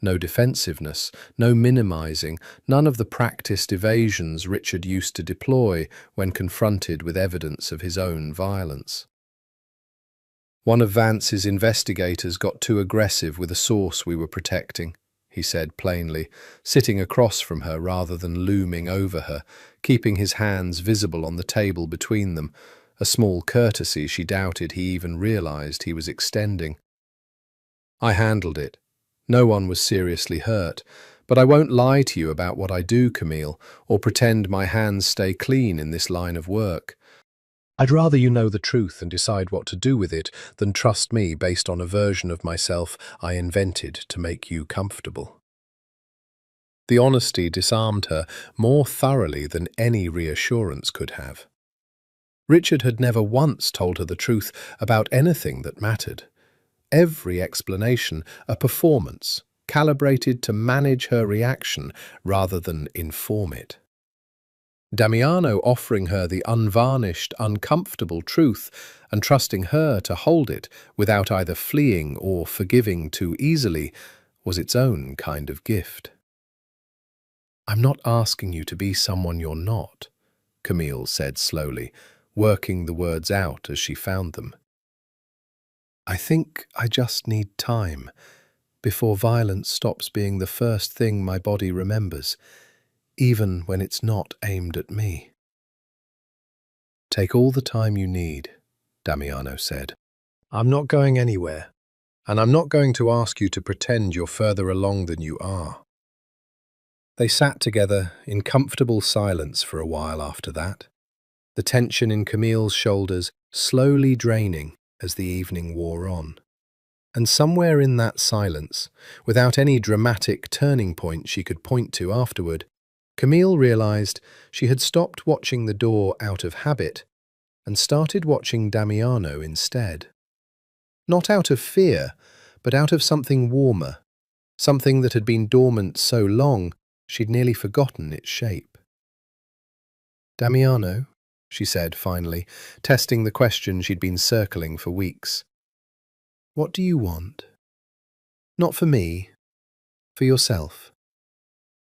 No defensiveness, no minimizing, none of the practiced evasions Richard used to deploy when confronted with evidence of his own violence. "One of Vance's investigators got too aggressive with a source we were protecting," he said plainly, sitting across from her rather than looming over her, keeping his hands visible on the table between them, a small courtesy she doubted he even realized he was extending. "I handled it. No one was seriously hurt, but I won't lie to you about what I do, Camille, or pretend my hands stay clean in this line of work. I'd rather you know the truth and decide what to do with it than trust me based on a version of myself I invented to make you comfortable." The honesty disarmed her more thoroughly than any reassurance could have. Richard had never once told her the truth about anything that mattered. Every explanation a performance, calibrated to manage her reaction rather than inform it. Damiano offering her the unvarnished, uncomfortable truth and trusting her to hold it without either fleeing or forgiving too easily was its own kind of gift. "I'm not asking you to be someone you're not," Camille said slowly, working the words out as she found them. "I think I just need time before violence stops being the first thing my body remembers, even when it's not aimed at me." "Take all the time you need," Damiano said. "I'm not going anywhere, and I'm not going to ask you to pretend you're further along than you are." They sat together in comfortable silence for a while after that, the tension in Camille's shoulders slowly draining as the evening wore on. And somewhere in that silence, without any dramatic turning point she could point to afterward, Camille realized she had stopped watching the door out of habit and started watching Damiano instead. Not out of fear, but out of something warmer, something that had been dormant so long she'd nearly forgotten its shape. "Damiano," she said finally, testing the question she'd been circling for weeks. "What do you want? Not for me, for yourself.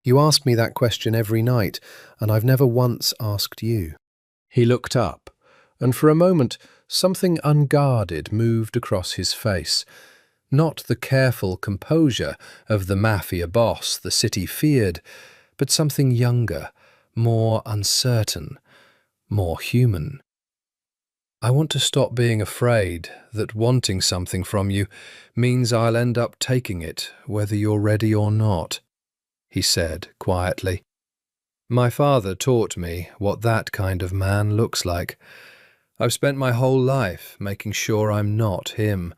You ask me that question every night, and I've never once asked you." He looked up, and for a moment something unguarded moved across his face. Not the careful composure of the Mafia boss the city feared, but something younger, more uncertain, more human. "I want to stop being afraid that wanting something from you means I'll end up taking it, whether you're ready or not," he said quietly. "My father taught me what that kind of man looks like. I've spent my whole life making sure I'm not him.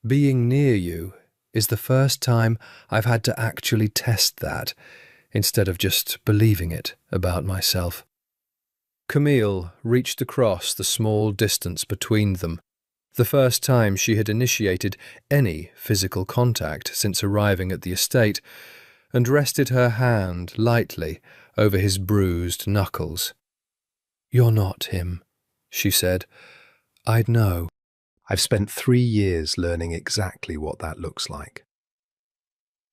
Being near you is the first time I've had to actually test that, instead of just believing it about myself." Camille reached across the small distance between them, the first time she had initiated any physical contact since arriving at the estate, and rested her hand lightly over his bruised knuckles. "You're not him," she said. "I'd know. I've spent 3 years learning exactly what that looks like."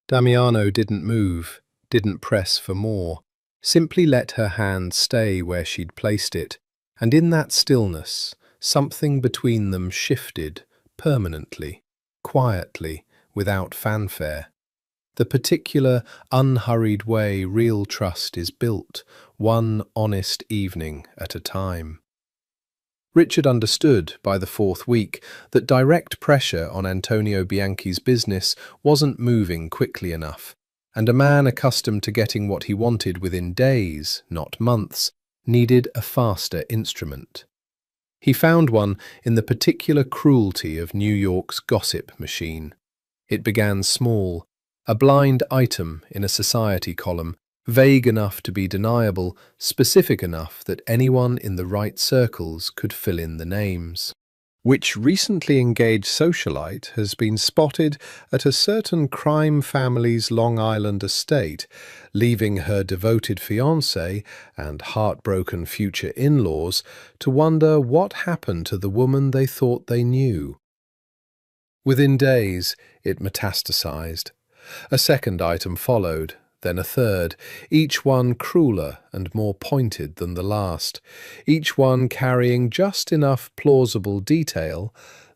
Damiano didn't move, didn't press for more, simply let her hand stay where she'd placed it, and in that stillness, something between them shifted permanently, quietly, without fanfare. The particular, unhurried way real trust is built, one honest evening at a time. Richard understood by the fourth week that direct pressure on Antonio Bianchi's business wasn't moving quickly enough, and a man accustomed to getting what he wanted within days, not months, needed a faster instrument. He found one in the particular cruelty of New York's gossip machine. It began small, a blind item in a society column, vague enough to be deniable, specific enough that anyone in the right circles could fill in the names. Which recently engaged socialite has been spotted at a certain crime family's Long Island estate, leaving her devoted fiancé and heartbroken future in-laws to wonder what happened to the woman they thought they knew. Within days, it metastasized. A second item followed, then a third, each one crueler and more pointed than the last, each one carrying just enough plausible detail: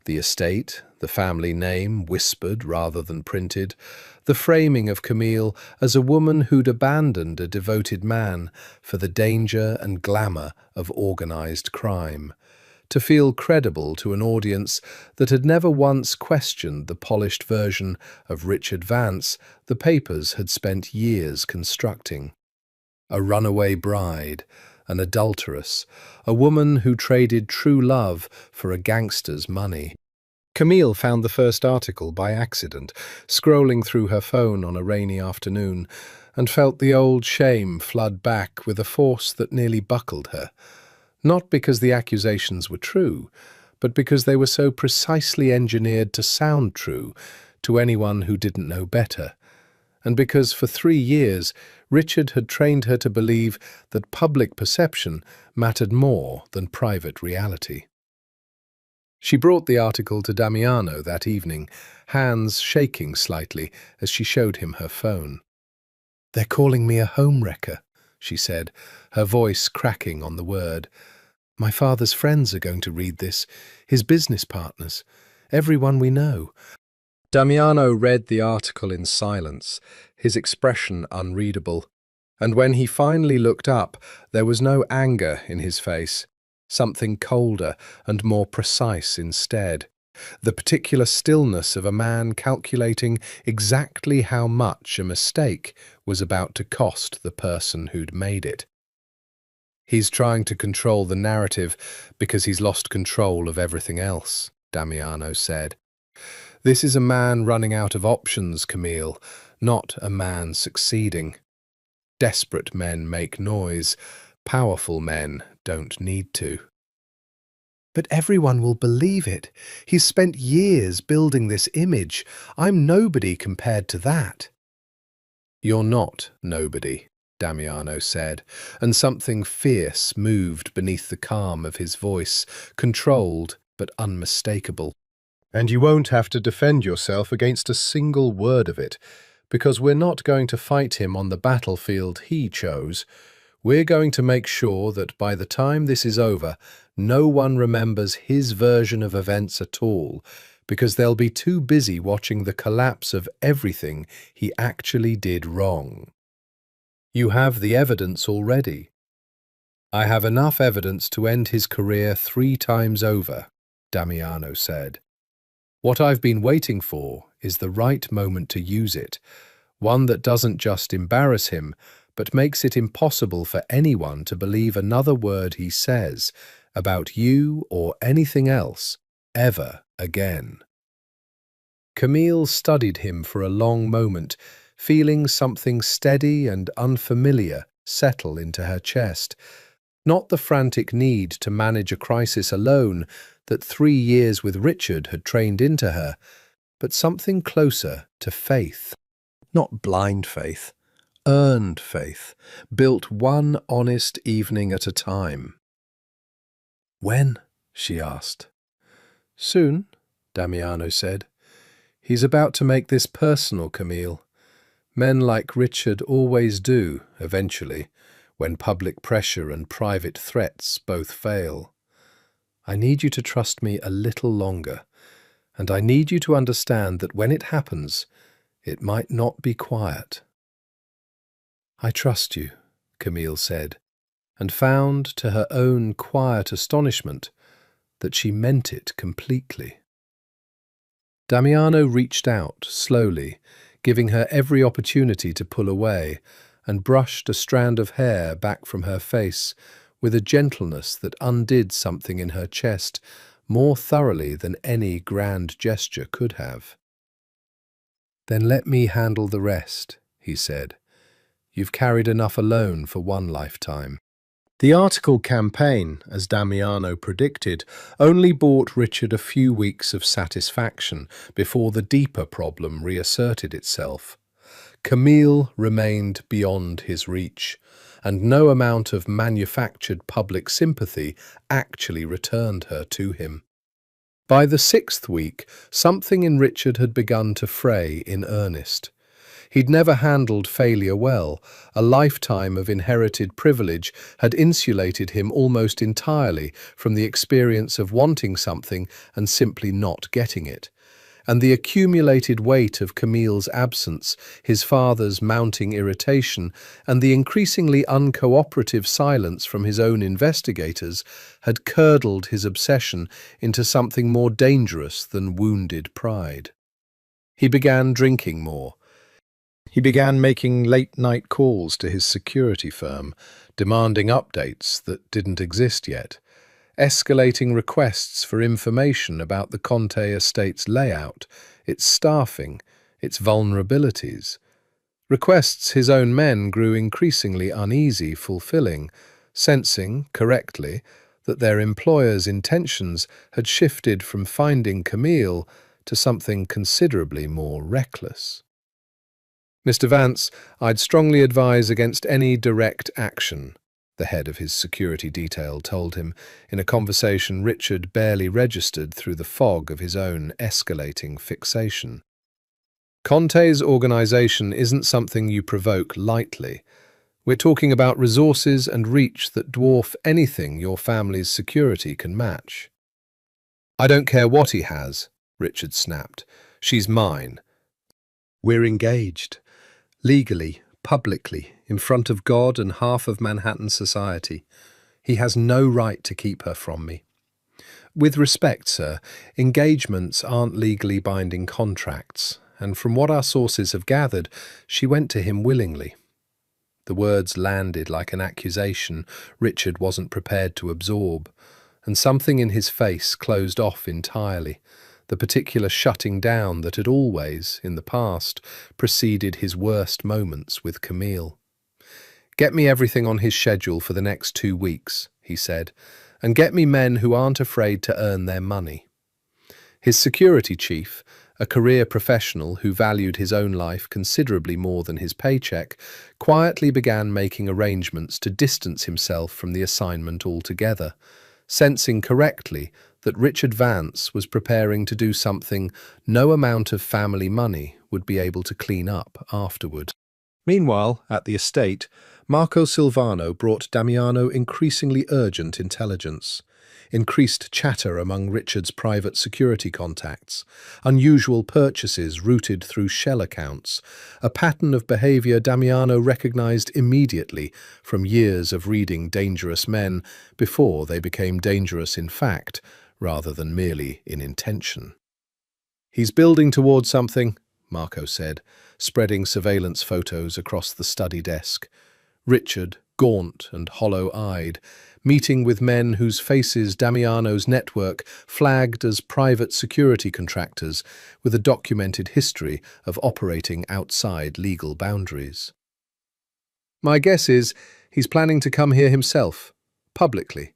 the estate, the family name whispered rather than printed, the framing of Camille as a woman who'd abandoned a devoted man for the danger and glamour of organized crime, to feel credible to an audience that had never once questioned the polished version of Richard Vance the papers had spent years constructing. A runaway bride, an adulteress, a woman who traded true love for a gangster's money. Camille found the first article by accident, scrolling through her phone on a rainy afternoon, and felt the old shame flood back with a force that nearly buckled her. Not because the accusations were true, but because they were so precisely engineered to sound true to anyone who didn't know better, and because for 3 years Richard had trained her to believe that public perception mattered more than private reality. She brought the article to Damiano that evening, hands shaking slightly as she showed him her phone. "They're calling me a homewrecker," she said, her voice cracking on the word. "My father's friends are going to read this, his business partners, everyone we know." Damiano read the article in silence, his expression unreadable, and when he finally looked up, there was no anger in his face, something colder and more precise instead, the particular stillness of a man calculating exactly how much a mistake was about to cost the person who'd made it. "He's trying to control the narrative because he's lost control of everything else," Damiano said. "This is a man running out of options, Camille, not a man succeeding. Desperate men make noise. Powerful men don't need to." "But everyone will believe it. He's spent years building this image. I'm nobody compared to that." "You're not nobody," Damiano said, and something fierce moved beneath the calm of his voice, controlled but unmistakable. "And you won't have to defend yourself against a single word of it, because we're not going to fight him on the battlefield he chose. We're going to make sure that by the time this is over, no one remembers his version of events at all, because they'll be too busy watching the collapse of everything he actually did wrong. You have the evidence already." "I have enough evidence to end his career 3 times over," Damiano said. "What I've been waiting for is the right moment to use it, one that doesn't just embarrass him, but makes it impossible for anyone to believe another word he says about you or anything else ever again." Camille studied him for a long moment, feeling something steady and unfamiliar settle into her chest. Not the frantic need to manage a crisis alone that 3 years with Richard had trained into her, but something closer to faith. Not blind faith, earned faith, built one honest evening at a time. "When?" she asked. "Soon," Damiano said. "He's about to make this personal, Camille. Men like Richard always do, eventually, when public pressure and private threats both fail. I need you to trust me a little longer, and I need you to understand that when it happens, it might not be quiet." "I trust you," Camille said, and found, to her own quiet astonishment, that she meant it completely. Damiano reached out, slowly, giving her every opportunity to pull away, and brushed a strand of hair back from her face with a gentleness that undid something in her chest more thoroughly than any grand gesture could have. "Then let me handle the rest," he said. "You've carried enough alone for one lifetime." The article campaign, as Damiano predicted, only brought Richard a few weeks of satisfaction before the deeper problem reasserted itself. Camille remained beyond his reach, and no amount of manufactured public sympathy actually returned her to him. By the 6th week, something in Richard had begun to fray in earnest. He'd never handled failure well. A lifetime of inherited privilege had insulated him almost entirely from the experience of wanting something and simply not getting it. And the accumulated weight of Camille's absence, his father's mounting irritation, and the increasingly uncooperative silence from his own investigators had curdled his obsession into something more dangerous than wounded pride. He began drinking more. He began making late-night calls to his security firm, demanding updates that didn't exist yet, escalating requests for information about the Conte estate's layout, its staffing, its vulnerabilities. Requests his own men grew increasingly uneasy fulfilling, sensing, correctly, that their employer's intentions had shifted from finding Camille to something considerably more reckless. "Mr. Vance, I'd strongly advise against any direct action," the head of his security detail told him in a conversation Richard barely registered through the fog of his own escalating fixation. "Conte's organization isn't something you provoke lightly. We're talking about resources and reach that dwarf anything your family's security can match." "I don't care what he has," Richard snapped. "She's mine. We're engaged. Legally, publicly, in front of God and half of Manhattan society. He has no right to keep her from me. With respect, sir, engagements aren't legally binding contracts, and from what our sources have gathered, she went to him willingly." The words landed like an accusation Richard wasn't prepared to absorb, and something in his face closed off entirely. The particular shutting down that had always, in the past, preceded his worst moments with Camille. "Get me everything on his schedule for the next 2 weeks," he said, "and get me men who aren't afraid to earn their money." His security chief, a career professional who valued his own life considerably more than his paycheck, quietly began making arrangements to distance himself from the assignment altogether, sensing correctly that Richard Vance was preparing to do something no amount of family money would be able to clean up afterward. Meanwhile, at the estate, Marco Silvano brought Damiano increasingly urgent intelligence. Increased chatter among Richard's private security contacts, unusual purchases routed through shell accounts, a pattern of behavior Damiano recognized immediately from years of reading Dangerous Men before they became dangerous in fact, rather than merely in intention. "He's building towards something," Marco said, spreading surveillance photos across the study desk. Richard, gaunt and hollow-eyed, meeting with men whose faces Damiano's network flagged as private security contractors with a documented history of operating outside legal boundaries. "My guess is he's planning to come here himself. publicly.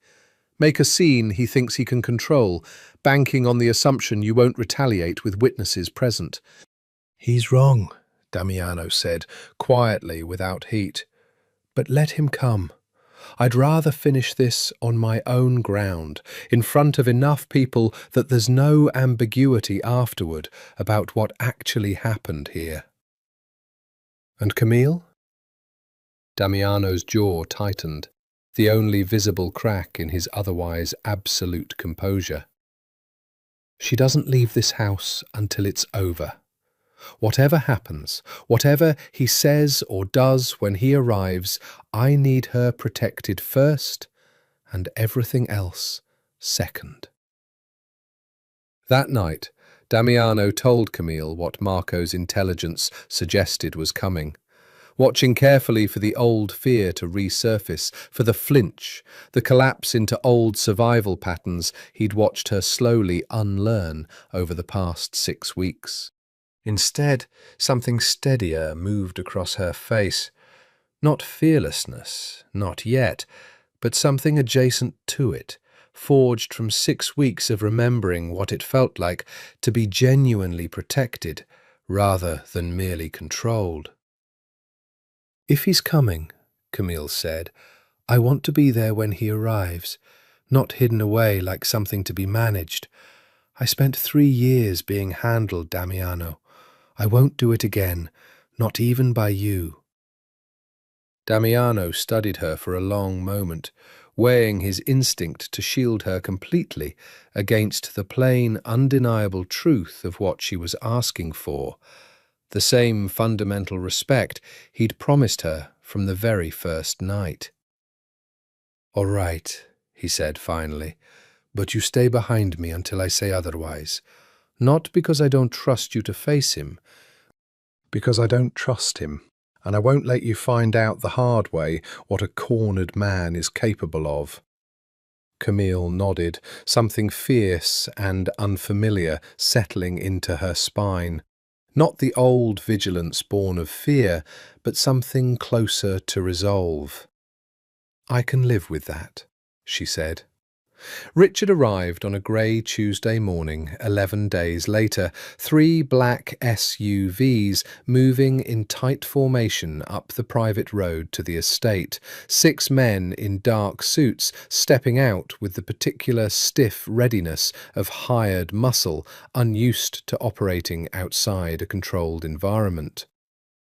Make a scene he thinks he can control, banking on the assumption you won't retaliate with witnesses present. "He's wrong," Damiano said, quietly, without heat. "But let him come. I'd rather finish this on my own ground, in front of enough people that there's no ambiguity afterward about what actually happened here." "And Camille?" Damiano's jaw tightened, the only visible crack in his otherwise absolute composure. "She doesn't leave this house until it's over. Whatever happens, whatever he says or does when he arrives, I need her protected first and everything else second." That night, Damiano told Camille what Marco's intelligence suggested was coming, watching carefully for the old fear to resurface, for the flinch, the collapse into old survival patterns he'd watched her slowly unlearn over the past 6 weeks. Instead, something steadier moved across her face. Not fearlessness, not yet, but something adjacent to it, forged from 6 weeks of remembering what it felt like to be genuinely protected, rather than merely controlled. "If he's coming," Camille said, "I want to be there when he arrives, not hidden away like something to be managed. I spent 3 years being handled, Damiano. I won't do it again, not even by you." Damiano studied her for a long moment, weighing his instinct to shield her completely against the plain, undeniable truth of what she was asking for, the same fundamental respect he'd promised her from the very first night. "All right," he said finally, "but you stay behind me until I say otherwise. Not because I don't trust you to face him, because I don't trust him, and I won't let you find out the hard way what a cornered man is capable of." Camille nodded, something fierce and unfamiliar settling into her spine. Not the old vigilance born of fear, but something closer to resolve. "I can live with that," she said. Richard arrived on a grey Tuesday morning, 11 days later, 3 black SUVs moving in tight formation up the private road to the estate, 6 men in dark suits stepping out with the particular stiff readiness of hired muscle, unused to operating outside a controlled environment.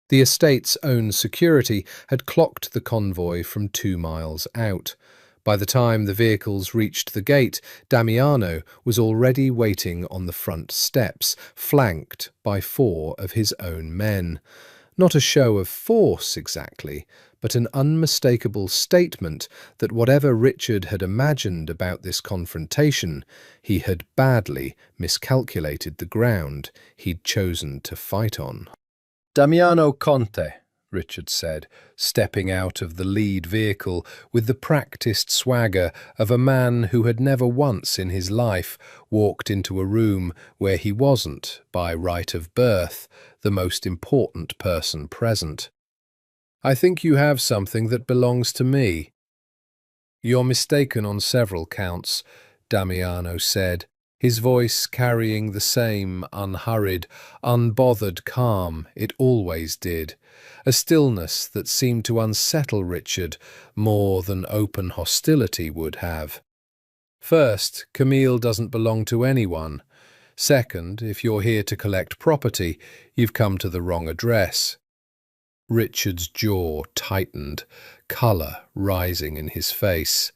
The estate's own security had clocked the convoy from 2 miles out. By the time the vehicles reached the gate, Damiano was already waiting on the front steps, flanked by 4 of his own men. Not a show of force exactly, but an unmistakable statement that whatever Richard had imagined about this confrontation, he had badly miscalculated the ground he'd chosen to fight on. "Damiano Conte," Richard said, stepping out of the lead vehicle with the practiced swagger of a man who had never once in his life walked into a room where he wasn't, by right of birth, the most important person present. "I think you have something that belongs to me." "You're mistaken on several counts," Damiano said, his voice carrying the same unhurried, unbothered calm it always did, a stillness that seemed to unsettle Richard more than open hostility would have. "First, Camille doesn't belong to anyone. Second, if you're here to collect property, you've come to the wrong address." Richard's jaw tightened, colour rising in his face.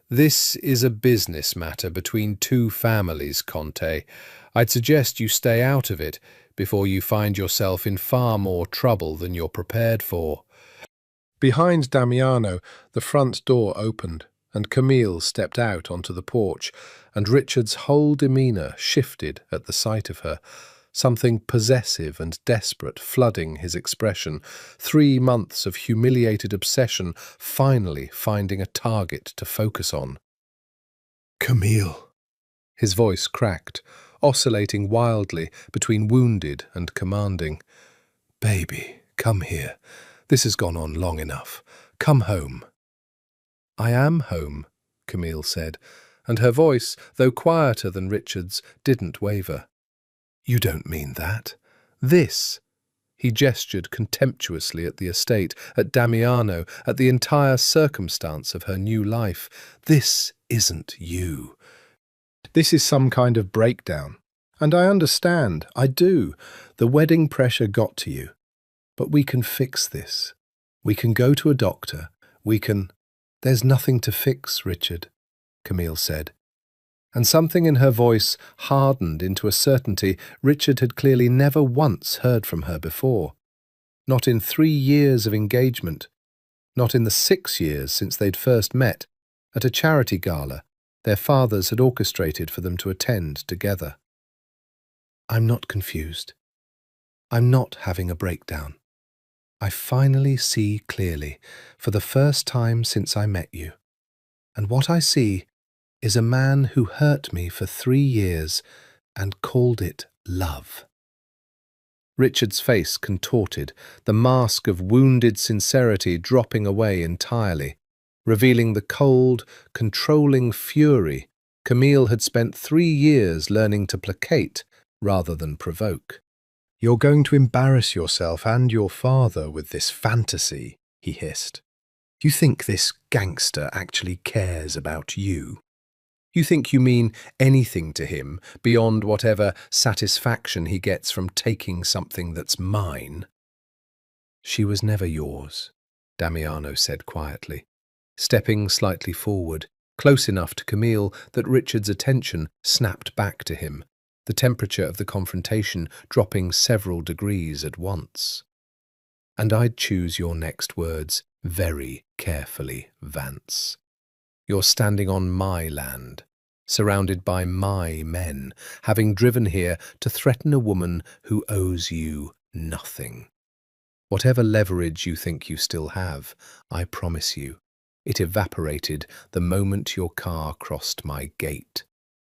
"This is a business matter between 2 families, Conte. I'd suggest you stay out of it before you find yourself in far more trouble than you're prepared for." Behind Damiano, the front door opened, and Camille stepped out onto the porch, and Richard's whole demeanour shifted at the sight of her, something possessive and desperate flooding his expression, 3 months of humiliated obsession finally finding a target to focus on. "Camille." His voice cracked, oscillating wildly between wounded and commanding. "Baby, come here. This has gone on long enough. Come home." "I am home," Camille said, and her voice, though quieter than Richard's, didn't waver. "You don't mean that. This—" He gestured contemptuously at the estate, at Damiano, at the entire circumstance of her new life. "This isn't you. This is some kind of breakdown. And I understand, I do. The wedding pressure got to you. But we can fix this. We can go to a doctor. We can—" "There's nothing to fix, Richard," Camille said. And something in her voice hardened into a certainty Richard had clearly never once heard from her before. Not in 3 years of engagement, not in the 6 years since they'd first met, at a charity gala their fathers had orchestrated for them to attend together. "I'm not confused. I'm not having a breakdown. I finally see clearly, for the first time since I met you. And what I see is a man who hurt me for 3 years and called it love." Richard's face contorted, the mask of wounded sincerity dropping away entirely, revealing the cold, controlling fury Camille had spent 3 years learning to placate rather than provoke. "You're going to embarrass yourself and your father with this fantasy," he hissed. "You think this gangster actually cares about you? You think you mean anything to him beyond whatever satisfaction he gets from taking something that's mine?" "She was never yours," Damiano said quietly, stepping slightly forward, close enough to Camille that Richard's attention snapped back to him, the temperature of the confrontation dropping several degrees at once. "And I'd choose your next words very carefully, Vance. You're standing on my land, surrounded by my men, having driven here to threaten a woman who owes you nothing. Whatever leverage you think you still have, I promise you, it evaporated the moment your car crossed my gate."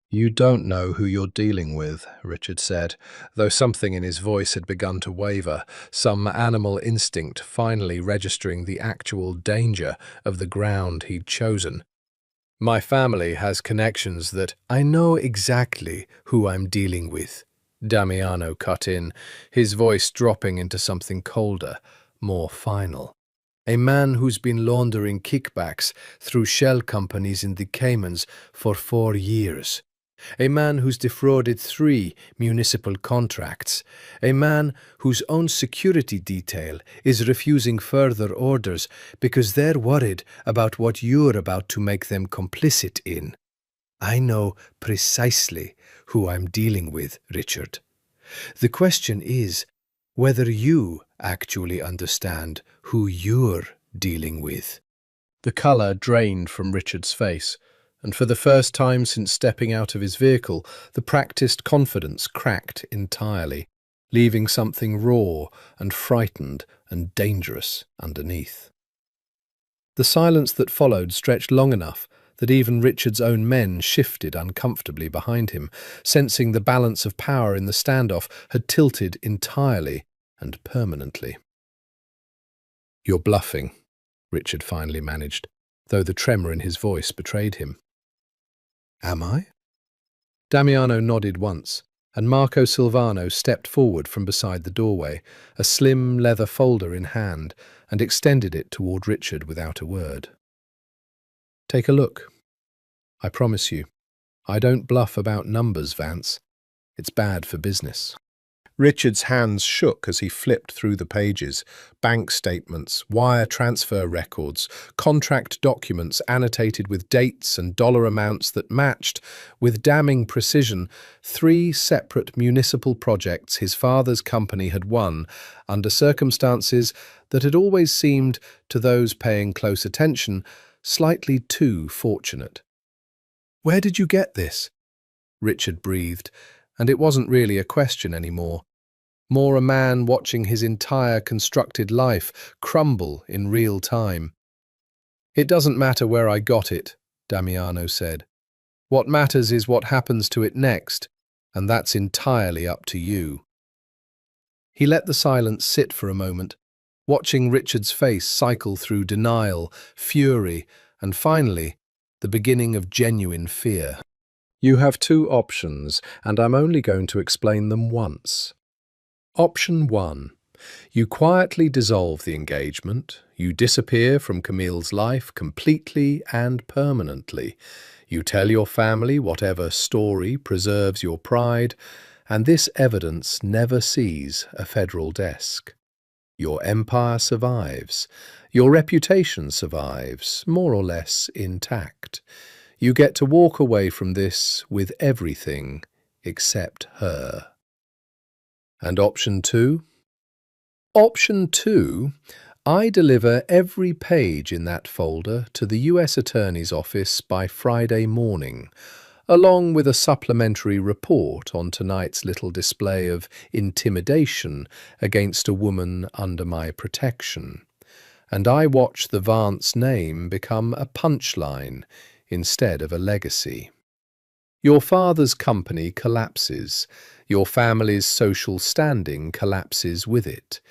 "You don't know who you're dealing with," Richard said, though something in his voice had begun to waver, some animal instinct finally registering the actual danger of the ground he'd chosen. "My family has connections that—" "I know exactly who I'm dealing with," Damiano cut in, his voice dropping into something colder, more final. "A man who's been laundering kickbacks through shell companies in the Caymans for 4 years. A man who's defrauded 3 municipal contracts. A man whose own security detail is refusing further orders because they're worried about what you're about to make them complicit in. I know precisely who I'm dealing with, Richard. The question is whether you actually understand who you're dealing with." The colour drained from Richard's face, and for the first time since stepping out of his vehicle, the practised confidence cracked entirely, leaving something raw and frightened and dangerous underneath. The silence that followed stretched long enough that even Richard's own men shifted uncomfortably behind him, sensing the balance of power in the standoff had tilted entirely and permanently. "You're bluffing," Richard finally managed, though the tremor in his voice betrayed him. "Am I?" Damiano nodded once, and Marco Silvano stepped forward from beside the doorway, a slim leather folder in hand, and extended it toward Richard without a word. "Take a look. I promise you, I don't bluff about numbers, Vance. It's bad for business." Richard's hands shook as he flipped through the pages. Bank statements, wire transfer records, contract documents annotated with dates and dollar amounts that matched, with damning precision, 3 separate municipal projects his father's company had won, under circumstances that had always seemed, to those paying close attention, slightly too fortunate. "Where did you get this?" Richard breathed, and it wasn't really a question anymore. More a man watching his entire constructed life crumble in real time. "It doesn't matter where I got it," Damiano said. "What matters is what happens to it next, and that's entirely up to you." He let the silence sit for a moment, watching Richard's face cycle through denial, fury, and finally, the beginning of genuine fear. You have two options, and I'm only going to explain them once. Option 1. You quietly dissolve the engagement. You disappear from Camille's life completely and permanently. You tell your family whatever story preserves your pride, and this evidence never sees a federal desk. Your empire survives. Your reputation survives, more or less intact. You get to walk away from this with everything except her. And option 2? Option 2, I deliver every page in that folder to the U.S. Attorney's Office by Friday morning, along with a supplementary report on tonight's little display of intimidation against a woman under my protection. And I watch the Vance name become a punchline instead of a legacy. Your father's company collapses. Your family's social standing collapses with it.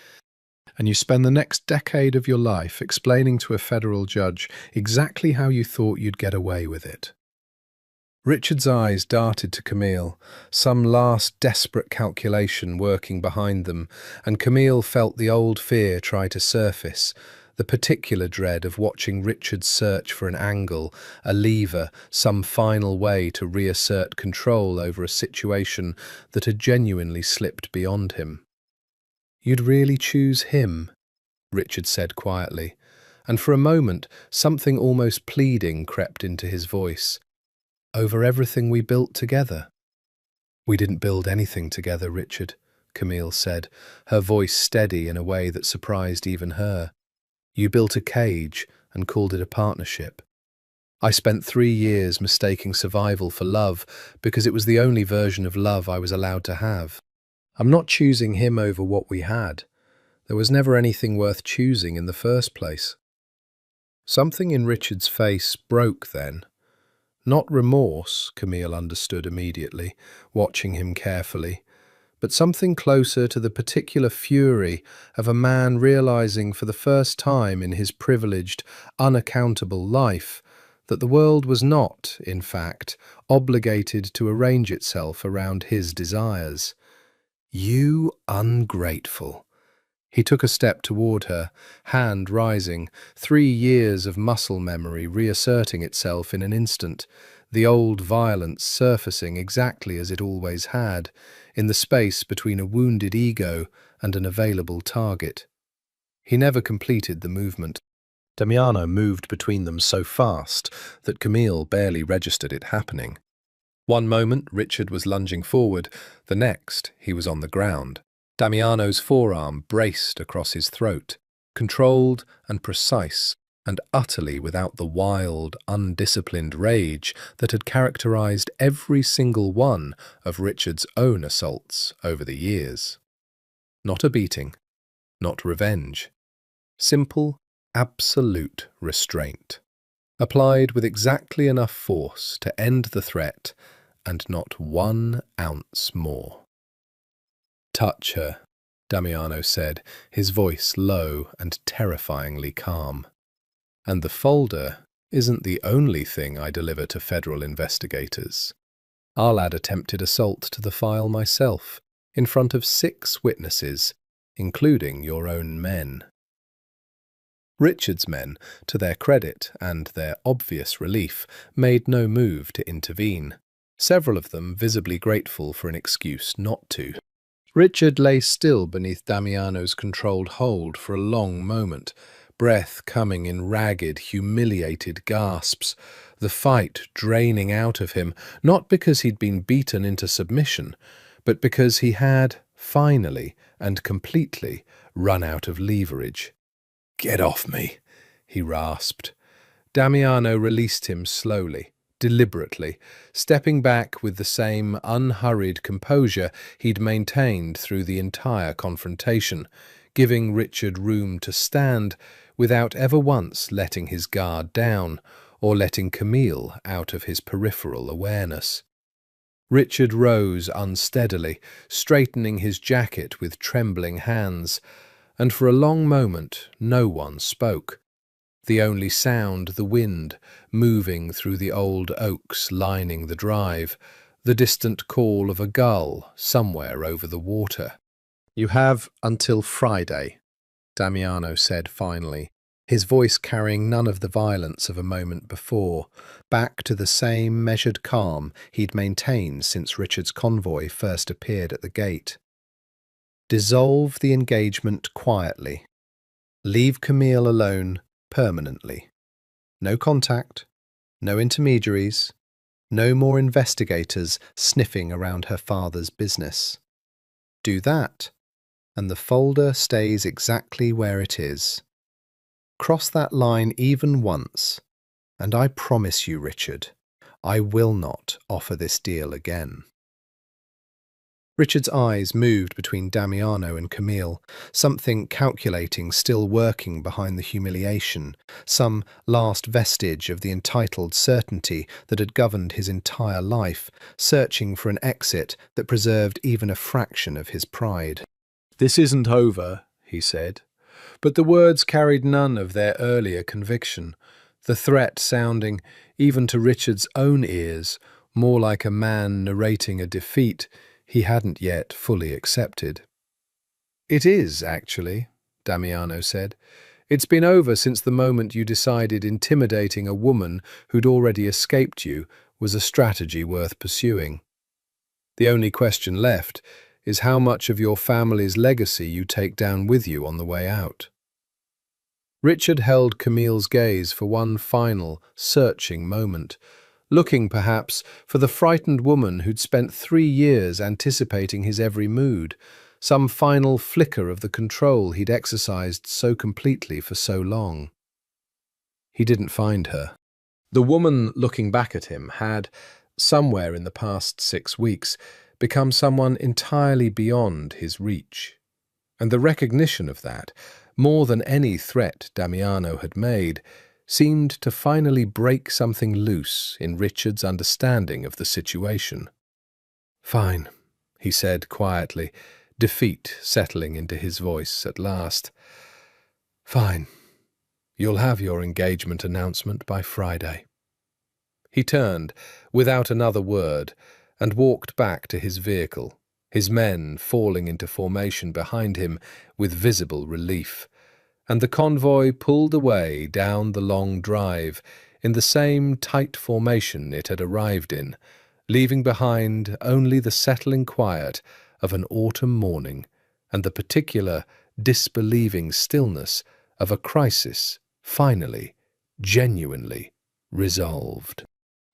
And you spend the next decade of your life explaining to a federal judge exactly how you thought you'd get away with it. Richard's eyes darted to Camille, some last desperate calculation working behind them, and Camille felt the old fear try to surface, the particular dread of watching Richard search for an angle, a lever, some final way to reassert control over a situation that had genuinely slipped beyond him. "You'd really choose him," Richard said quietly, and for a moment something almost pleading crept into his voice. "Over everything we built together." "We didn't build anything together, Richard," Camille said, her voice steady in a way that surprised even her. "You built a cage and called it a partnership. I spent 3 years mistaking survival for love because it was the only version of love I was allowed to have. I'm not choosing him over what we had. There was never anything worth choosing in the first place." Something in Richard's face broke then. Not remorse, Camille understood immediately, watching him carefully, but something closer to the particular fury of a man realizing for the first time in his privileged, unaccountable life that the world was not, in fact, obligated to arrange itself around his desires. "You ungrateful." He took a step toward her, hand rising, 3 years of muscle memory reasserting itself in an instant, the old violence surfacing exactly as it always had, in the space between a wounded ego and an available target. He never completed the movement. Damiano moved between them so fast that Camille barely registered it happening. One moment, Richard was lunging forward. The next, he was on the ground. Damiano's forearm braced across his throat, controlled and precise, and utterly without the wild, undisciplined rage that had characterized every single one of Richard's own assaults over the years. Not a beating, not revenge. Simple, absolute restraint, applied with exactly enough force to end the threat, and not 1 ounce more. "Touch her," Damiano said, his voice low and terrifyingly calm. "And the folder isn't the only thing I deliver to federal investigators. I'll add attempted assault to the file myself, in front of 6 witnesses, including your own men." Richard's men, to their credit and their obvious relief, made no move to intervene, several of them visibly grateful for an excuse not to. Richard lay still beneath Damiano's controlled hold for a long moment, breath coming in ragged, humiliated gasps, the fight draining out of him, not because he'd been beaten into submission, but because he had, finally and completely, run out of leverage. "Get off me," he rasped. Damiano released him slowly, deliberately, stepping back with the same unhurried composure he'd maintained through the entire confrontation, giving Richard room to stand without ever once letting his guard down or letting Camille out of his peripheral awareness. Richard rose unsteadily, straightening his jacket with trembling hands, and for a long moment no one spoke. The only sound the wind moving through the old oaks lining the drive, the distant call of a gull somewhere over the water. "You have until Friday," Damiano said finally, his voice carrying none of the violence of a moment before, back to the same measured calm he'd maintained since Richard's convoy first appeared at the gate. "Dissolve the engagement quietly. Leave Camille alone permanently. No contact, no intermediaries, no more investigators sniffing around her father's business. Do that, and the folder stays exactly where it is. Cross that line even once, and I promise you, Richard, I will not offer this deal again." Richard's eyes moved between Damiano and Camille, something calculating still working behind the humiliation, some last vestige of the entitled certainty that had governed his entire life, searching for an exit that preserved even a fraction of his pride. "This isn't over," he said, but the words carried none of their earlier conviction, the threat sounding, even to Richard's own ears, more like a man narrating a defeat he hadn't yet fully accepted. "It is, actually," Damiano said. "It's been over since the moment you decided intimidating a woman who'd already escaped you was a strategy worth pursuing. The only question left is how much of your family's legacy you take down with you on the way out." Richard held Camille's gaze for one final, searching moment, looking, perhaps, for the frightened woman who'd spent 3 years anticipating his every mood, some final flicker of the control he'd exercised so completely for so long. He didn't find her. The woman looking back at him had, somewhere in the past 6 weeks, become someone entirely beyond his reach. And the recognition of that, more than any threat Damiano had made, seemed to finally break something loose in Richard's understanding of the situation. "Fine," he said quietly, defeat settling into his voice at last. "Fine. You'll have your engagement announcement by Friday." He turned, without another word, and walked back to his vehicle, his men falling into formation behind him with visible relief, and the convoy pulled away down the long drive in the same tight formation it had arrived in, leaving behind only the settling quiet of an autumn morning and the particular, disbelieving stillness of a crisis finally, genuinely resolved.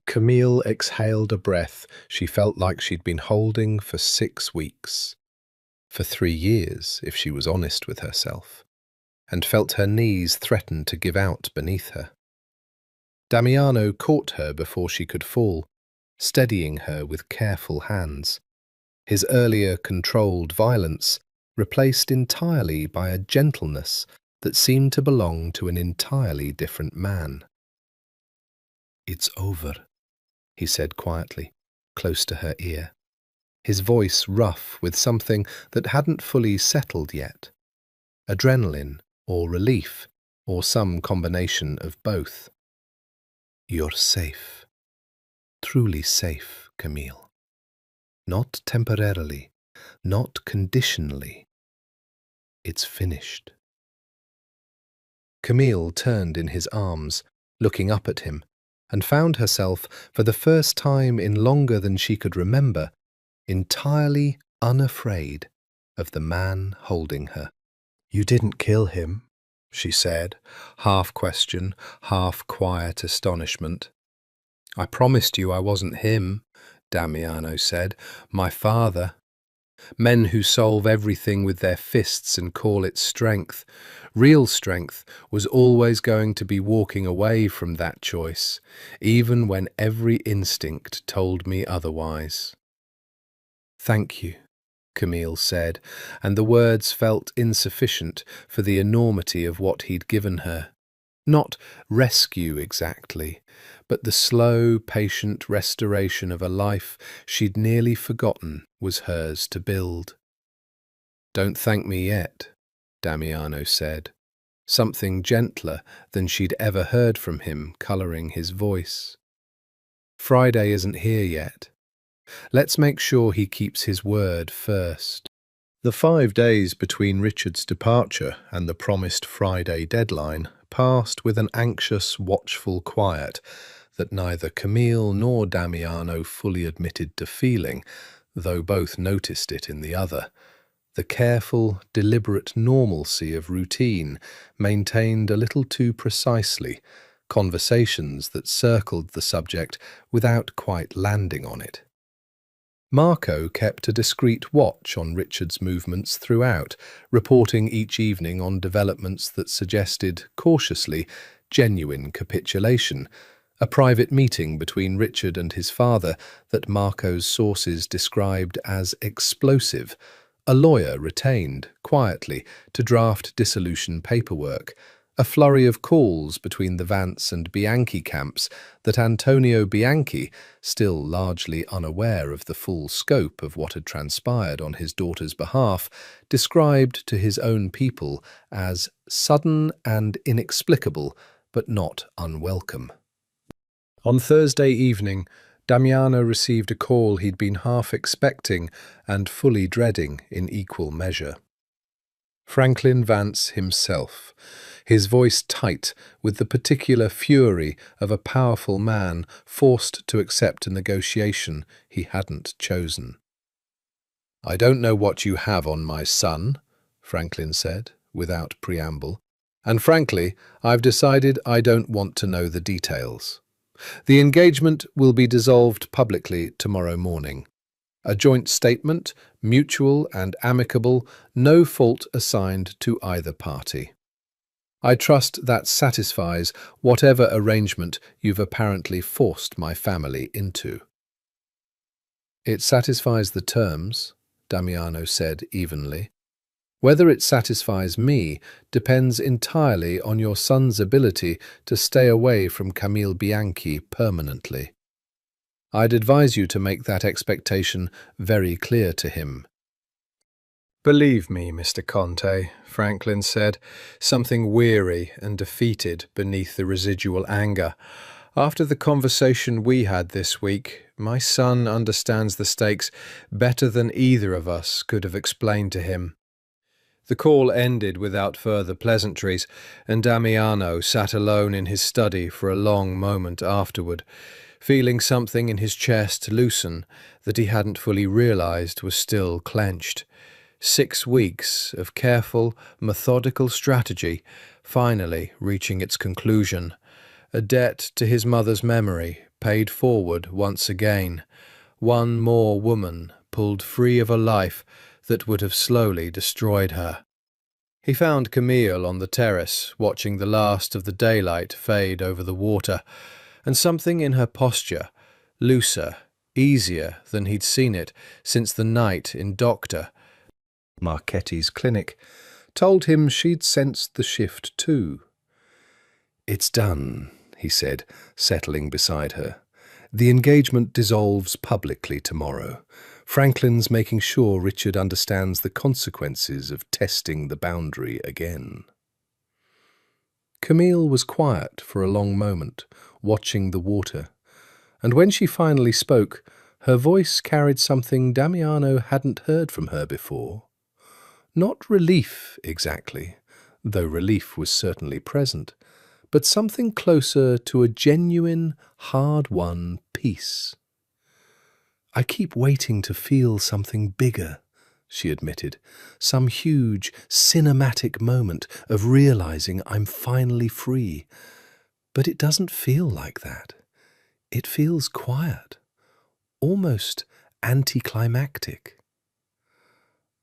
Camille exhaled a breath she felt like she'd been holding for 6 weeks. For 3 years, if she was honest with herself, and felt her knees threaten to give out beneath her. Damiano caught her before she could fall, steadying her with careful hands, his earlier controlled violence replaced entirely by a gentleness that seemed to belong to an entirely different man. "It's over," he said quietly, close to her ear, his voice rough with something that hadn't fully settled yet. Adrenaline, or relief, or some combination of both. "You're safe. Truly safe, Camille. Not temporarily, not conditionally. It's finished." Camille turned in his arms, looking up at him, and found herself, for the first time in longer than she could remember, entirely unafraid of the man holding her. "You didn't kill him," she said, half question, half quiet astonishment. "I promised you I wasn't him," Damiano said. "My father. Men who solve everything with their fists and call it strength. Real strength was always going to be walking away from that choice, even when every instinct told me otherwise." "Thank you," Camille said, and the words felt insufficient for the enormity of what he'd given her. Not rescue exactly, but the slow, patient restoration of a life she'd nearly forgotten was hers to build. "Don't thank me yet," Damiano said, something gentler than she'd ever heard from him colouring his voice. Friday isn't here yet. Let's make sure he keeps his word first. The 5 days between Richard's departure and the promised Friday deadline passed with an anxious, watchful quiet that neither Camille nor Damiano fully admitted to feeling, though both noticed it in the other. The careful, deliberate normalcy of routine maintained a little too precisely, conversations that circled the subject without quite landing on it. Marco kept a discreet watch on Richard's movements throughout, reporting each evening on developments that suggested, cautiously, genuine capitulation, a private meeting between Richard and his father that Marco's sources described as explosive, a lawyer retained, quietly, to draft dissolution paperwork, a flurry of calls between the Vance and Bianchi camps that Antonio Bianchi, still largely unaware of the full scope of what had transpired on his daughter's behalf, described to his own people as sudden and inexplicable, but not unwelcome. On Thursday evening, Damiano received a call he'd been half expecting and fully dreading in equal measure. Franklin Vance himself, his voice tight with the particular fury of a powerful man forced to accept a negotiation he hadn't chosen. "I don't know what you have on my son," Franklin said, without preamble, "and frankly, I've decided I don't want to know the details. The engagement will be dissolved publicly tomorrow morning. A joint statement, mutual and amicable, no fault assigned to either party. I trust that satisfies whatever arrangement you've apparently forced my family into." "It satisfies the terms," Damiano said evenly. "Whether it satisfies me depends entirely on your son's ability to stay away from Camille Bianchi permanently. I'd advise you to make that expectation very clear to him." "Believe me, Mr. Conte," Franklin said, something weary and defeated beneath the residual anger. "After the conversation we had this week, my son understands the stakes better than either of us could have explained to him." The call ended without further pleasantries, and Damiano sat alone in his study for a long moment afterward, feeling something in his chest loosen that he hadn't fully realized was still clenched. 6 weeks of careful, methodical strategy finally reaching its conclusion, a debt to his mother's memory paid forward once again, one more woman pulled free of a life that would have slowly destroyed her. He found Camille on the terrace, watching the last of the daylight fade over the water, and something in her posture, looser, easier than he'd seen it since the night in Dr. Marchetti's clinic, told him she'd sensed the shift too. "It's done," he said, settling beside her. "The engagement dissolves publicly tomorrow. Franklin's making sure Richard understands the consequences of testing the boundary again." Camille was quiet for a long moment, watching the water, and when she finally spoke, her voice carried something Damiano hadn't heard from her before. Not relief exactly, though relief was certainly present, but something closer to a genuine, hard-won peace. "I keep waiting to feel something bigger," she admitted, "some huge, cinematic moment of realizing I'm finally free. But it doesn't feel like that. It feels quiet, almost anticlimactic."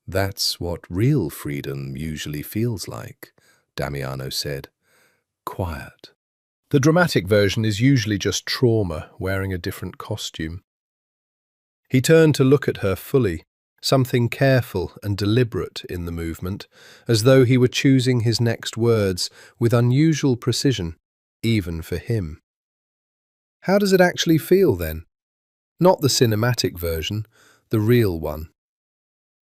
"That's what real freedom usually feels like," Damiano said. "Quiet. The dramatic version is usually just trauma wearing a different costume." He turned to look at her fully, something careful and deliberate in the movement, as though he were choosing his next words with unusual precision, even for him. "How does it actually feel, then? Not the cinematic version, the real one."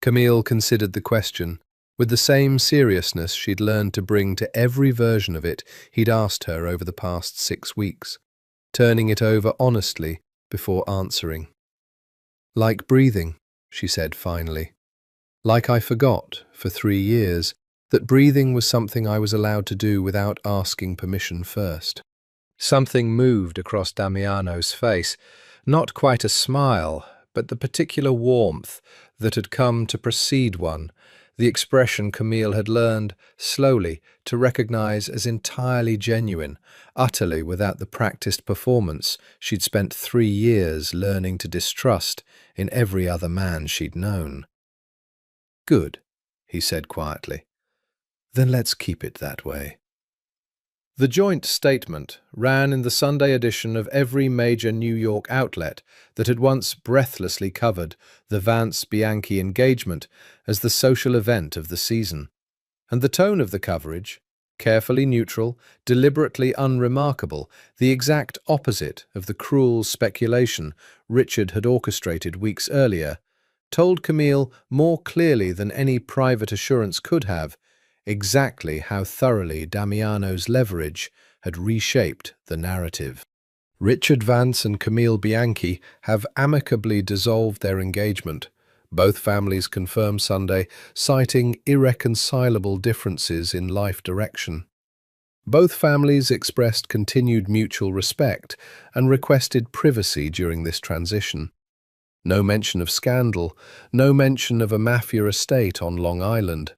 Camille considered the question, with the same seriousness she'd learned to bring to every version of it he'd asked her over the past 6 weeks, turning it over honestly before answering. "Like breathing," she said finally. "Like I forgot, for 3 years, that breathing was something I was allowed to do without asking permission first." Something moved across Damiano's face, not quite a smile, but the particular warmth that had come to precede one, the expression Camille had learned, slowly, to recognize as entirely genuine, utterly without the practiced performance she'd spent 3 years learning to distrust in every other man she'd known. "Good," he said quietly. "Then let's keep it that way." The joint statement ran in the Sunday edition of every major New York outlet that had once breathlessly covered the Vance-Bianchi engagement as the social event of the season. And the tone of the coverage, carefully neutral, deliberately unremarkable, the exact opposite of the cruel speculation Richard had orchestrated weeks earlier, told Camille more clearly than any private assurance could have exactly how thoroughly Damiano's leverage had reshaped the narrative. Richard Vance and Camille Bianchi have amicably dissolved their engagement, both families confirmed Sunday, citing irreconcilable differences in life direction. Both families expressed continued mutual respect and requested privacy during this transition. No mention of scandal, no mention of a Mafia estate on Long Island.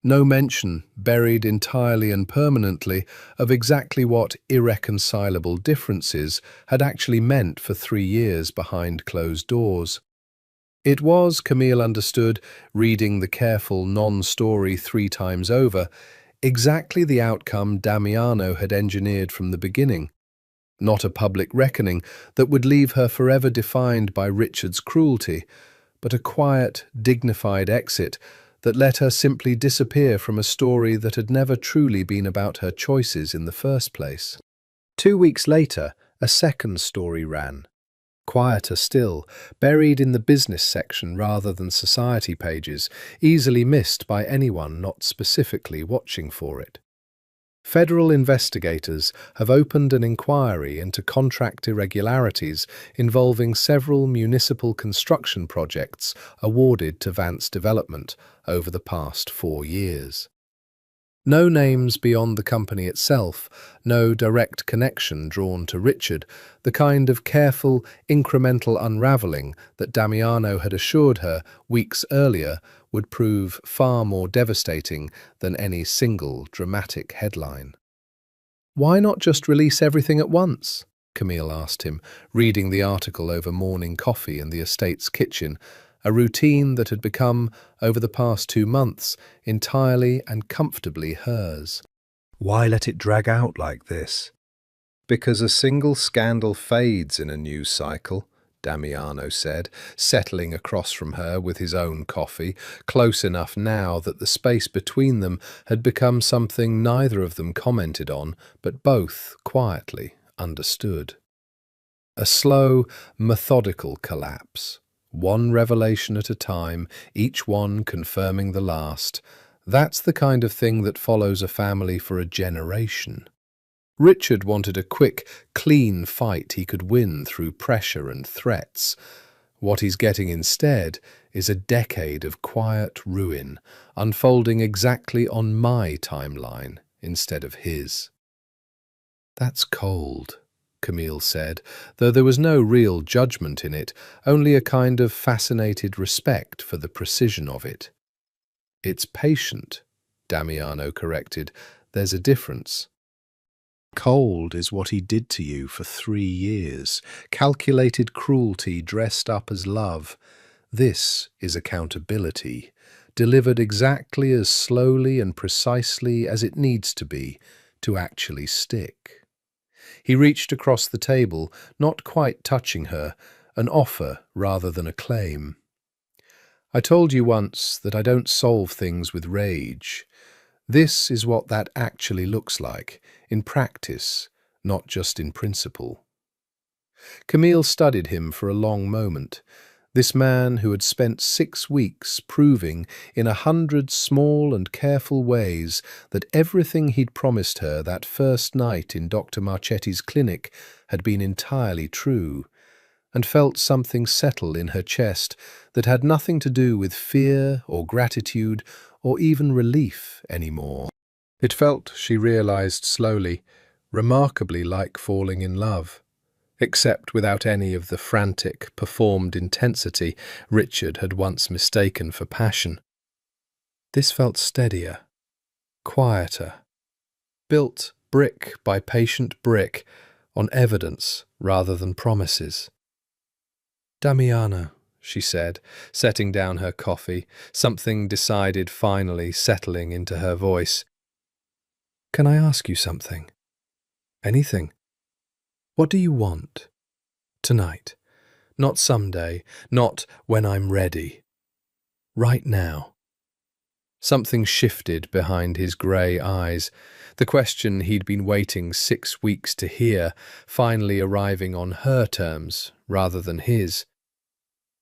No mention, buried entirely and permanently, of exactly what irreconcilable differences had actually meant for 3 years behind closed doors. It was, Camille understood, reading the careful non-story 3 times over, exactly the outcome Damiano had engineered from the beginning. Not a public reckoning that would leave her forever defined by Richard's cruelty, but a quiet, dignified exit that let her simply disappear from a story that had never truly been about her choices in the first place. 2 weeks later, a second story ran. Quieter still, buried in the business section rather than society pages, easily missed by anyone not specifically watching for it. Federal investigators have opened an inquiry into contract irregularities involving several municipal construction projects awarded to Vance Development over the past 4 years. No names beyond the company itself, no direct connection drawn to Richard, the kind of careful, incremental unravelling that Damiano had assured her weeks earlier would prove far more devastating than any single dramatic headline. "Why not just release everything at once?" Camille asked him, reading the article over morning coffee in the estate's kitchen, a routine that had become, over the past 2 months, entirely and comfortably hers. "Why let it drag out like this?" "Because a single scandal fades in a news cycle," Damiano said, settling across from her with his own coffee, close enough now that the space between them had become something neither of them commented on, but both quietly understood. A slow, methodical collapse. One revelation at a time, each one confirming the last. That's the kind of thing that follows a family for a generation. Richard wanted a quick, clean fight he could win through pressure and threats. What he's getting instead is a decade of quiet ruin, unfolding exactly on my timeline instead of his. "That's cold," Camille said, though there was no real judgment in it, only a kind of fascinated respect for the precision of it. "It's patient," Damiano corrected. "There's a difference. Cold is what he did to you for 3 years, calculated cruelty dressed up as love. This is accountability, delivered exactly as slowly and precisely as it needs to be to actually stick." He reached across the table, not quite touching her, an offer rather than a claim. "I told you once that I don't solve things with rage. This is what that actually looks like, in practice, not just in principle." Camille studied him for a long moment. This man who had spent 6 weeks proving in 100 small and careful ways that everything he'd promised her that first night in Dr. Marchetti's clinic had been entirely true, and felt something settle in her chest that had nothing to do with fear or gratitude or even relief anymore. It felt, she realized slowly, remarkably like falling in love, except without any of the frantic, performed intensity Richard had once mistaken for passion. This felt steadier, quieter, built brick by patient brick on evidence rather than promises. "Damiano," she said, setting down her coffee, something decided finally settling into her voice. "Can I ask you something? Anything? What do you want? Tonight. Not someday, not when I'm ready. Right now." Something shifted behind his grey eyes, the question he'd been waiting 6 weeks to hear, finally arriving on her terms rather than his.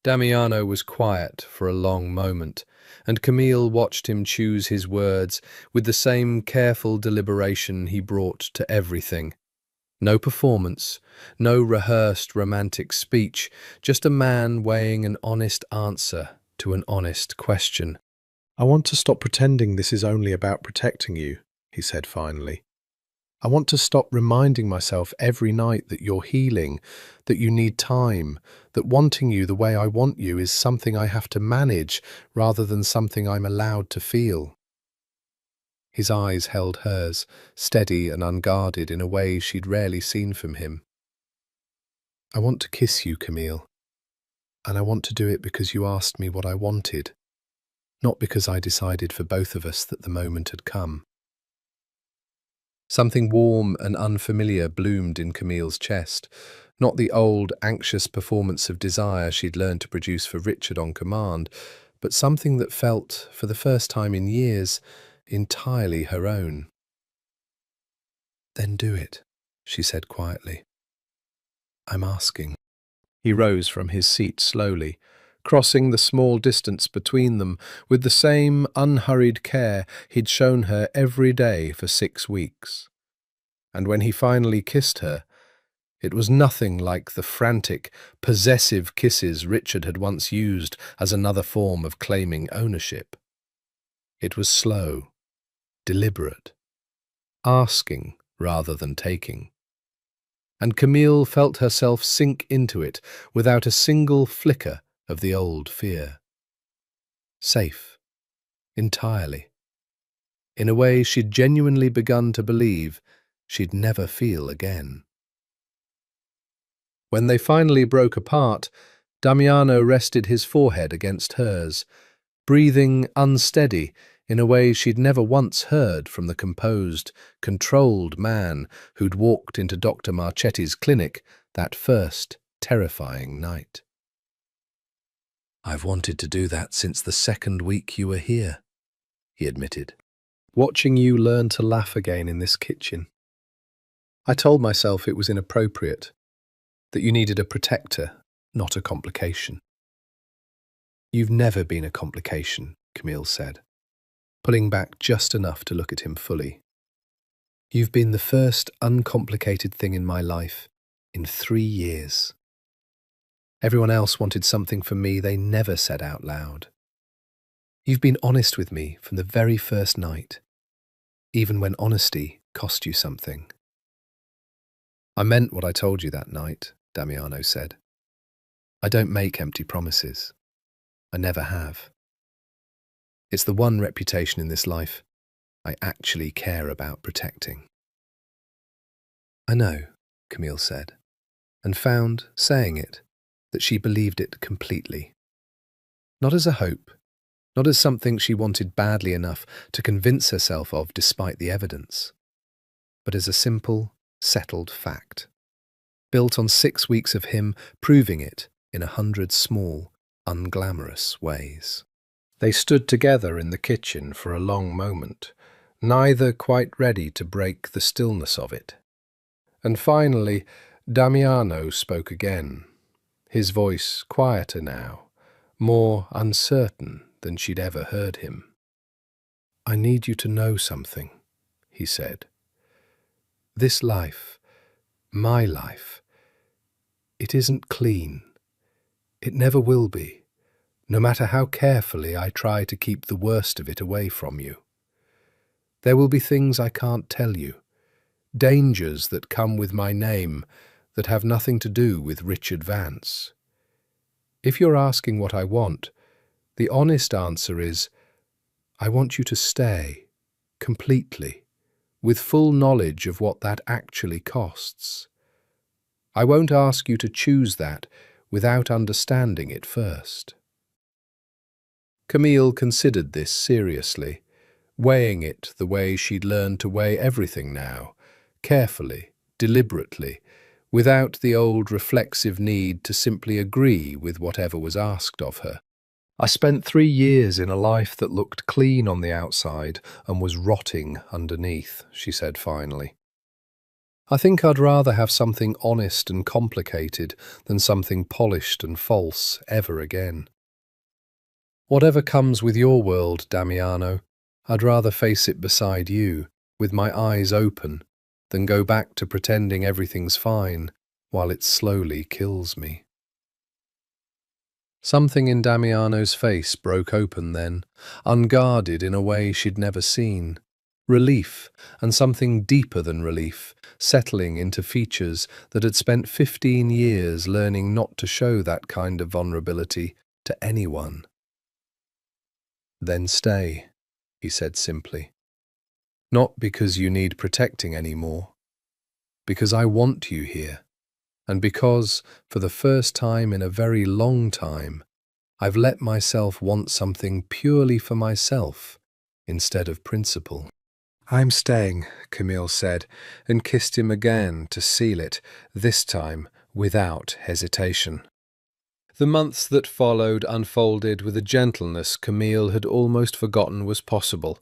Damiano was quiet for a long moment, and Camille watched him choose his words with the same careful deliberation he brought to everything. No performance, no rehearsed romantic speech, just a man weighing an honest answer to an honest question. "I want to stop pretending this is only about protecting you," he said finally. "I want to stop reminding myself every night that you're healing, that you need time, that wanting you the way I want you is something I have to manage rather than something I'm allowed to feel." His eyes held hers, steady and unguarded in a way she'd rarely seen from him. "I want to kiss you, Camille, and I want to do it because you asked me what I wanted, not because I decided for both of us that the moment had come." Something warm and unfamiliar bloomed in Camille's chest, not the old, anxious performance of desire she'd learned to produce for Richard on command, but something that felt, for the first time in years, entirely her own. "Then do it," she said quietly. "I'm asking." He rose from his seat slowly, crossing the small distance between them with the same unhurried care he'd shown her every day for 6 weeks. And when he finally kissed her, it was nothing like the frantic, possessive kisses Richard had once used as another form of claiming ownership. It was slow, deliberate, asking rather than taking. And Camille felt herself sink into it without a single flicker of the old fear. Safe, entirely, in a way she'd genuinely begun to believe she'd never feel again. When they finally broke apart, Damiano rested his forehead against hers, breathing unsteady in a way she'd never once heard from the composed, controlled man who'd walked into Dr. Marchetti's clinic that first terrifying night. "I've wanted to do that since the second week you were here," he admitted. "Watching you learn to laugh again in this kitchen. I told myself it was inappropriate, that you needed a protector, not a complication." "You've never been a complication," Camille said, pulling back just enough to look at him fully. "You've been the first uncomplicated thing in my life in 3 years. Everyone else wanted something from me they never said out loud. You've been honest with me from the very first night, even when honesty cost you something." "I meant what I told you that night," Damiano said. "I don't make empty promises. I never have. It's the one reputation in this life I actually care about protecting." "I know," Camille said, and found, saying it, that she believed it completely. Not as a hope, not as something she wanted badly enough to convince herself of despite the evidence, but as a simple, settled fact, built on 6 weeks of him proving it in 100 small, unglamorous ways. They stood together in the kitchen for a long moment, neither quite ready to break the stillness of it. And finally, Damiano spoke again, his voice quieter now, more uncertain than she'd ever heard him. "I need you to know something," he said. "This life, my life, it isn't clean. It never will be, no matter how carefully I try to keep the worst of it away from you. There will be things I can't tell you, dangers that come with my name that have nothing to do with Richard Vance. If you're asking what I want, the honest answer is, I want you to stay, completely, with full knowledge of what that actually costs. I won't ask you to choose that without understanding it first." Camille considered this seriously, weighing it the way she'd learned to weigh everything now, carefully, deliberately, without the old reflexive need to simply agree with whatever was asked of her. "I spent 3 years in a life that looked clean on the outside and was rotting underneath," she said finally. "I think I'd rather have something honest and complicated than something polished and false ever again. Whatever comes with your world, Damiano, I'd rather face it beside you, with my eyes open, than go back to pretending everything's fine while it slowly kills me." Something in Damiano's face broke open then, unguarded in a way she'd never seen. Relief, and something deeper than relief, settling into features that had spent 15 years learning not to show that kind of vulnerability to anyone. "Then stay," he said simply. "Not because you need protecting anymore, because I want you here. And because, for the first time in a very long time, I've let myself want something purely for myself instead of principle." "I'm staying," Camille said, and kissed him again to seal it, this time without hesitation. The months that followed unfolded with a gentleness Camille had almost forgotten was possible.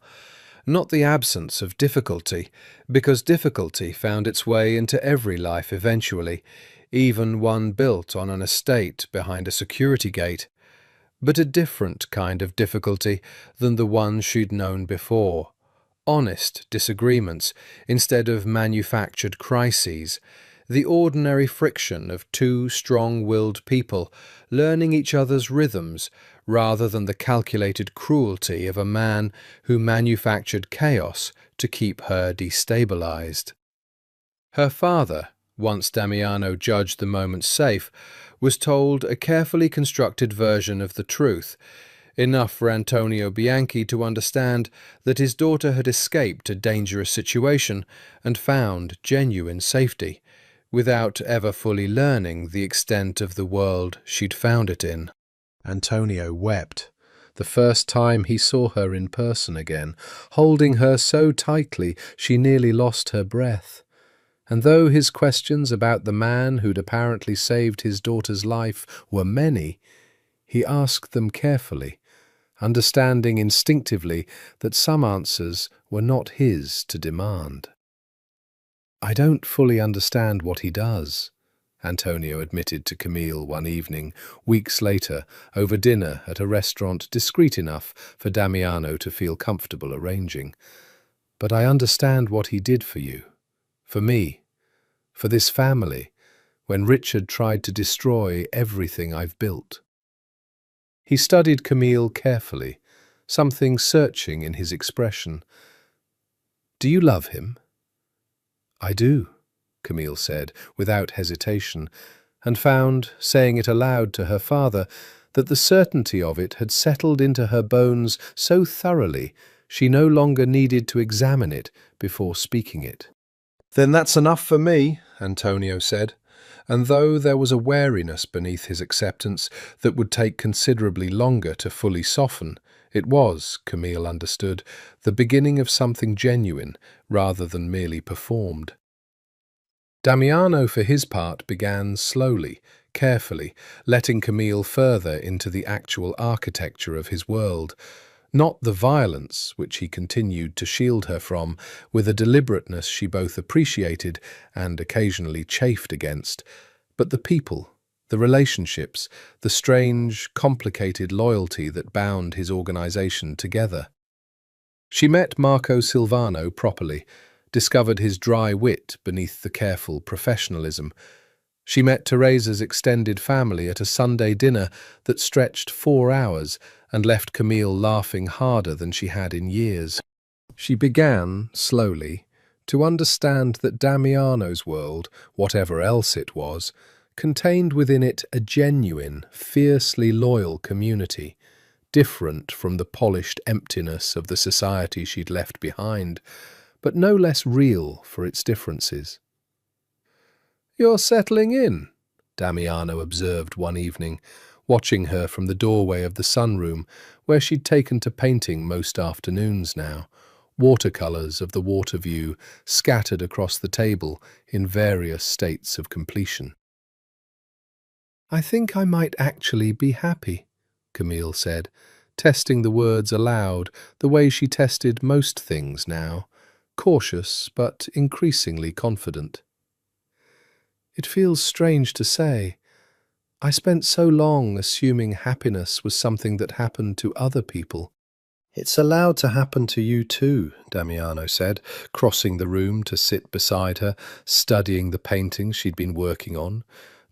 Not the absence of difficulty, because difficulty found its way into every life eventually, even one built on an estate behind a security gate, but a different kind of difficulty than the one she'd known before. Honest disagreements instead of manufactured crises, the ordinary friction of two strong-willed people learning each other's rhythms rather than the calculated cruelty of a man who manufactured chaos to keep her destabilized. Her father, once Damiano judged the moment safe, was told a carefully constructed version of the truth, enough for Antonio Bianchi to understand that his daughter had escaped a dangerous situation and found genuine safety, without ever fully learning the extent of the world she'd found it in. Antonio wept, the first time he saw her in person again, holding her so tightly she nearly lost her breath. And though his questions about the man who'd apparently saved his daughter's life were many, he asked them carefully, understanding instinctively that some answers were not his to demand. "I don't fully understand what he does," Antonio admitted to Camille one evening, weeks later, over dinner at a restaurant discreet enough for Damiano to feel comfortable arranging. "But I understand what he did for you, for me, for this family, when Richard tried to destroy everything I've built." He studied Camille carefully, something searching in his expression. "Do you love him?" "I do," Camille said, without hesitation, and found, saying it aloud to her father, that the certainty of it had settled into her bones so thoroughly she no longer needed to examine it before speaking it. "Then that's enough for me," Antonio said, and though there was a wariness beneath his acceptance that would take considerably longer to fully soften, it was, Camille understood, the beginning of something genuine rather than merely performed. Damiano, for his part, began slowly, carefully, letting Camille further into the actual architecture of his world, not the violence which he continued to shield her from with a deliberateness she both appreciated and occasionally chafed against, but the people, the relationships, the strange, complicated loyalty that bound his organization together. She met Marco Silvano properly, discovered his dry wit beneath the careful professionalism. She met Teresa's extended family at a Sunday dinner that stretched 4 hours and left Camille laughing harder than she had in years. She began, slowly, to understand that Damiano's world, whatever else it was, contained within it a genuine, fiercely loyal community, different from the polished emptiness of the society she'd left behind, but no less real for its differences. "You're settling in," Damiano observed one evening, watching her from the doorway of the sunroom, where she'd taken to painting most afternoons now, watercolours of the water view scattered across the table in various states of completion. "I think I might actually be happy," Camille said, testing the words aloud the way she tested most things now, cautious but increasingly confident. "It feels strange to say. I spent so long assuming happiness was something that happened to other people." "It's allowed to happen to you too," Damiano said, crossing the room to sit beside her, studying the paintings she'd been working on.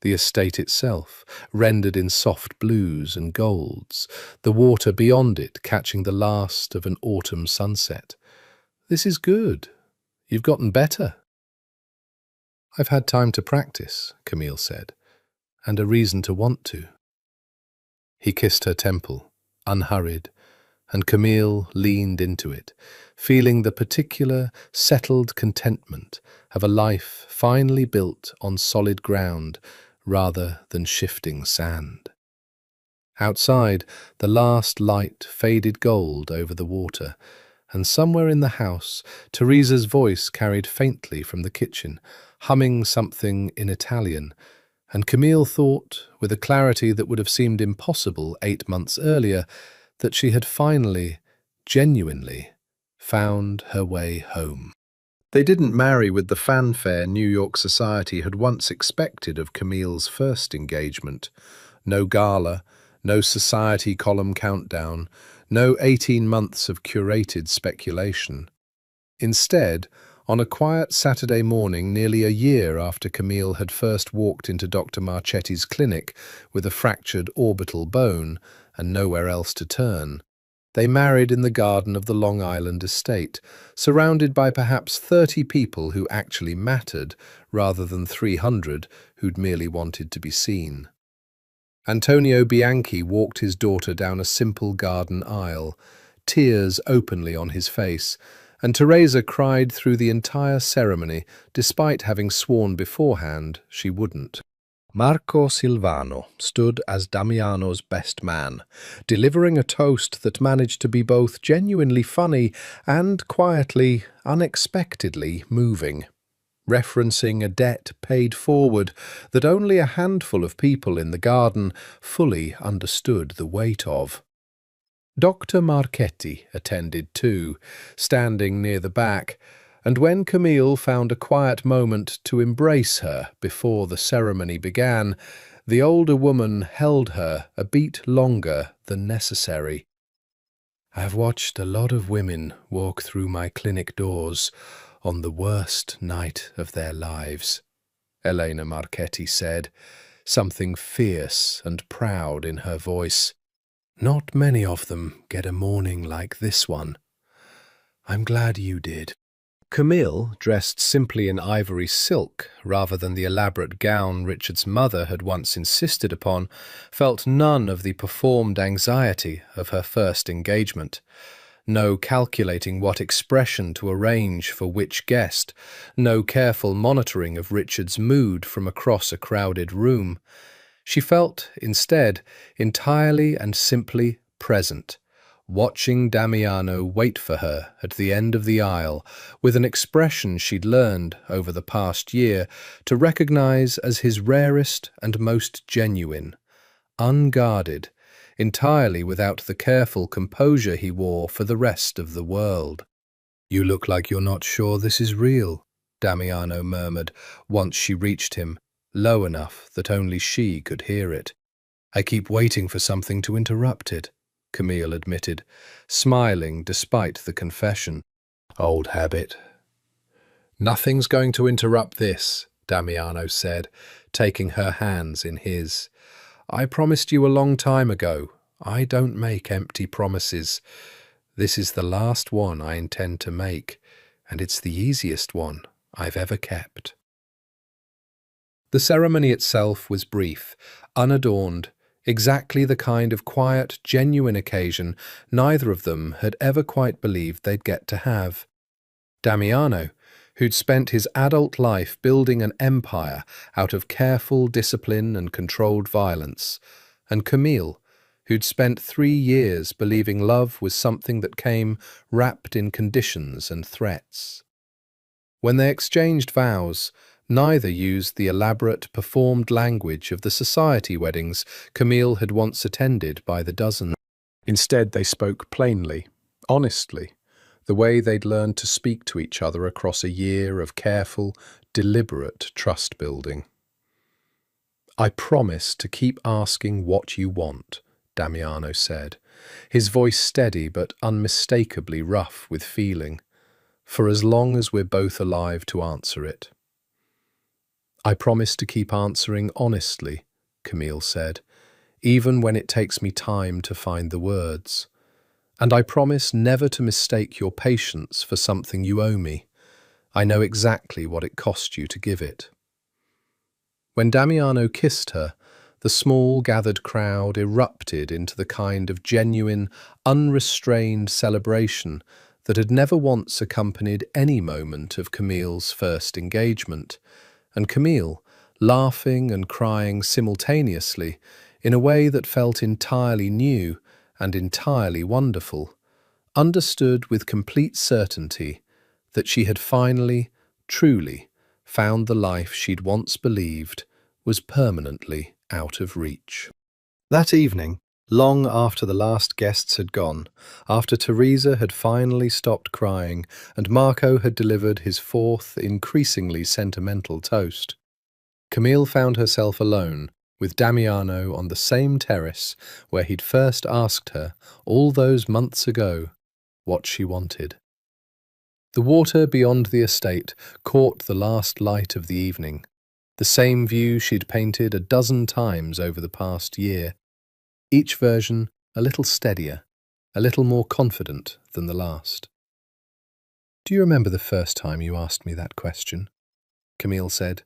The estate itself, rendered in soft blues and golds, the water beyond it catching the last of an autumn sunset. "This is good. You've gotten better." "I've had time to practice," Camille said, "and a reason to want to." He kissed her temple, unhurried, and Camille leaned into it, feeling the particular, settled contentment of a life finally built on solid ground rather than shifting sand. Outside, the last light faded gold over the water, and somewhere in the house, Teresa's voice carried faintly from the kitchen, humming something in Italian, and Camille thought, with a clarity that would have seemed impossible 8 months earlier, that she had finally, genuinely, found her way home. They didn't marry with the fanfare New York society had once expected of Camille's first engagement. No gala, no society column countdown, no 18 months of curated speculation. Instead, on a quiet Saturday morning nearly a year after Camille had first walked into Dr. Marchetti's clinic with a fractured orbital bone and nowhere else to turn, they married in the garden of the Long Island estate, surrounded by perhaps 30 people who actually mattered, rather than 300 who'd merely wanted to be seen. Antonio Bianchi walked his daughter down a simple garden aisle, tears openly on his face, and Teresa cried through the entire ceremony, despite having sworn beforehand she wouldn't. Marco Silvano stood as Damiano's best man, delivering a toast that managed to be both genuinely funny and quietly, unexpectedly moving, referencing a debt paid forward that only a handful of people in the garden fully understood the weight of. Dr. Marchetti attended too, standing near the back, and when Camille found a quiet moment to embrace her before the ceremony began, the older woman held her a beat longer than necessary. "I've watched a lot of women walk through my clinic doors on the worst night of their lives," Elena Marchetti said, something fierce and proud in her voice. "Not many of them get a morning like this one. I'm glad you did." Camille, dressed simply in ivory silk rather than the elaborate gown Richard's mother had once insisted upon, felt none of the performed anxiety of her first engagement. No calculating what expression to arrange for which guest, no careful monitoring of Richard's mood from across a crowded room. She felt, instead, entirely and simply present, watching Damiano wait for her at the end of the aisle with an expression she'd learned over the past year to recognize as his rarest and most genuine, unguarded, entirely without the careful composure he wore for the rest of the world. "You look like you're not sure this is real," Damiano murmured once she reached him, low enough that only she could hear it. "I keep waiting for something to interrupt it," Camille admitted, smiling despite the confession. "Old habit." "Nothing's going to interrupt this," Damiano said, taking her hands in his. "I promised you a long time ago. I don't make empty promises. This is the last one I intend to make, and it's the easiest one I've ever kept." The ceremony itself was brief, unadorned, exactly the kind of quiet, genuine occasion neither of them had ever quite believed they'd get to have. Damiano, who'd spent his adult life building an empire out of careful discipline and controlled violence, and Camille, who'd spent 3 years believing love was something that came wrapped in conditions and threats. When they exchanged vows, neither used the elaborate, performed language of the society weddings Camille had once attended by the dozen. Instead, they spoke plainly, honestly, the way they'd learned to speak to each other across a year of careful, deliberate trust-building. "I promise to keep asking what you want," Damiano said, his voice steady but unmistakably rough with feeling, "for as long as we're both alive to answer it." "I promise to keep answering honestly," Camille said, "even when it takes me time to find the words. And I promise never to mistake your patience for something you owe me. I know exactly what it cost you to give it." When Damiano kissed her, the small gathered crowd erupted into the kind of genuine, unrestrained celebration that had never once accompanied any moment of Camille's first engagement, and Camille, laughing and crying simultaneously in a way that felt entirely new and entirely wonderful, understood with complete certainty that she had finally, truly, found the life she'd once believed was permanently out of reach. That evening, long after the last guests had gone, after Teresa had finally stopped crying and Marco had delivered his fourth, increasingly sentimental toast, Camille found herself alone with Damiano on the same terrace where he'd first asked her, all those months ago, what she wanted. The water beyond the estate caught the last light of the evening, the same view she'd painted a dozen times over the past year, each version a little steadier, a little more confident than the last. "Do you remember the first time you asked me that question?" Camille said,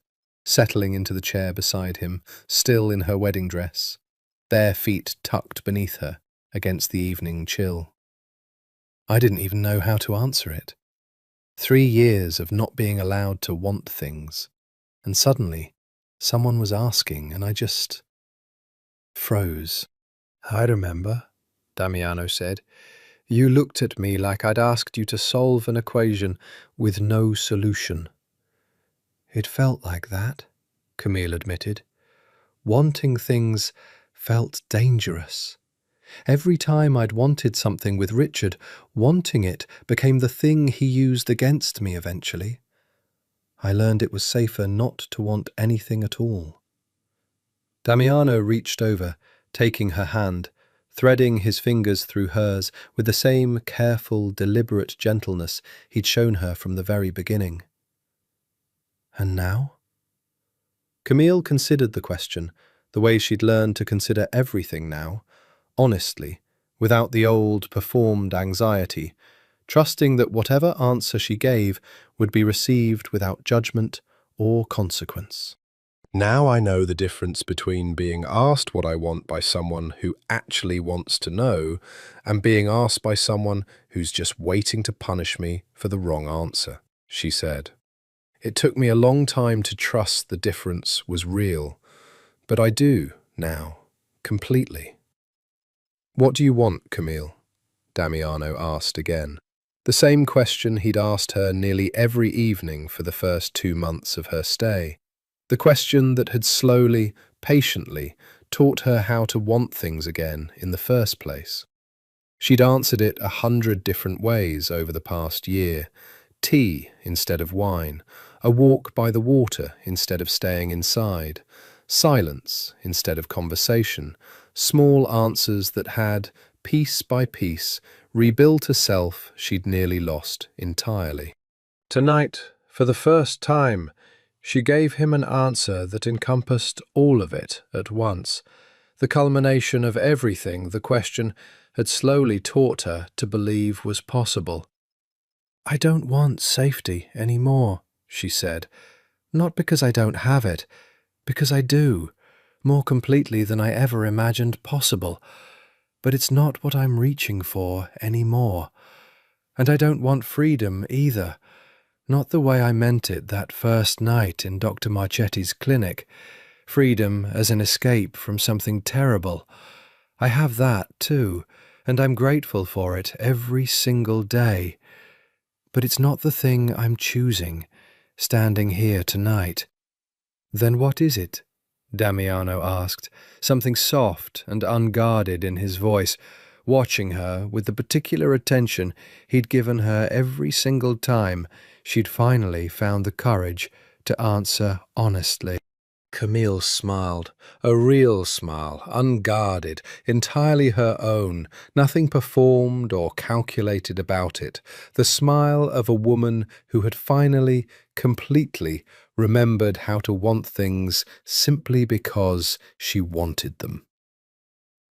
settling into the chair beside him, still in her wedding dress, bare feet tucked beneath her against the evening chill. "I didn't even know how to answer it. 3 years of not being allowed to want things, and suddenly someone was asking and I just froze." "I remember," Damiano said. "You looked at me like I'd asked you to solve an equation with no solution." "It felt like that," Camille admitted. "Wanting things felt dangerous. Every time I'd wanted something with Richard, wanting it became the thing he used against me eventually. I learned it was safer not to want anything at all." Damiano reached over, taking her hand, threading his fingers through hers with the same careful, deliberate gentleness he'd shown her from the very beginning. "And now?" Camille considered the question, the way she'd learned to consider everything now, honestly, without the old, performed anxiety, trusting that whatever answer she gave would be received without judgment or consequence. "Now I know the difference between being asked what I want by someone who actually wants to know and being asked by someone who's just waiting to punish me for the wrong answer," she said. "It took me a long time to trust the difference was real, but I do now, completely." "What do you want, Camille?" Damiano asked again. The same question he'd asked her nearly every evening for the first 2 months of her stay. The question that had slowly, patiently, taught her how to want things again in the first place. She'd answered it 100 different ways over the past year. Tea instead of wine, A walk by the water instead of staying inside. Silence instead of conversation. Small answers that had, piece by piece, rebuilt a self she'd nearly lost entirely. Tonight, for the first time, she gave him an answer that encompassed all of it at once, the culmination of everything the question had slowly taught her to believe was possible. "I don't want safety anymore," she said. "Not because I don't have it, because I do, more completely than I ever imagined possible. But it's not what I'm reaching for anymore. And I don't want freedom either. Not the way I meant it that first night in Dr. Marchetti's clinic. Freedom as an escape from something terrible. I have that too, and I'm grateful for it every single day. But it's not the thing I'm choosing, standing here tonight." "Then what is it?" Damiano asked, something soft and unguarded in his voice, watching her with the particular attention he'd given her every single time she'd finally found the courage to answer honestly. Camille smiled, a real smile, unguarded, entirely her own, nothing performed or calculated about it, the smile of a woman who had finally, completely remembered how to want things simply because she wanted them.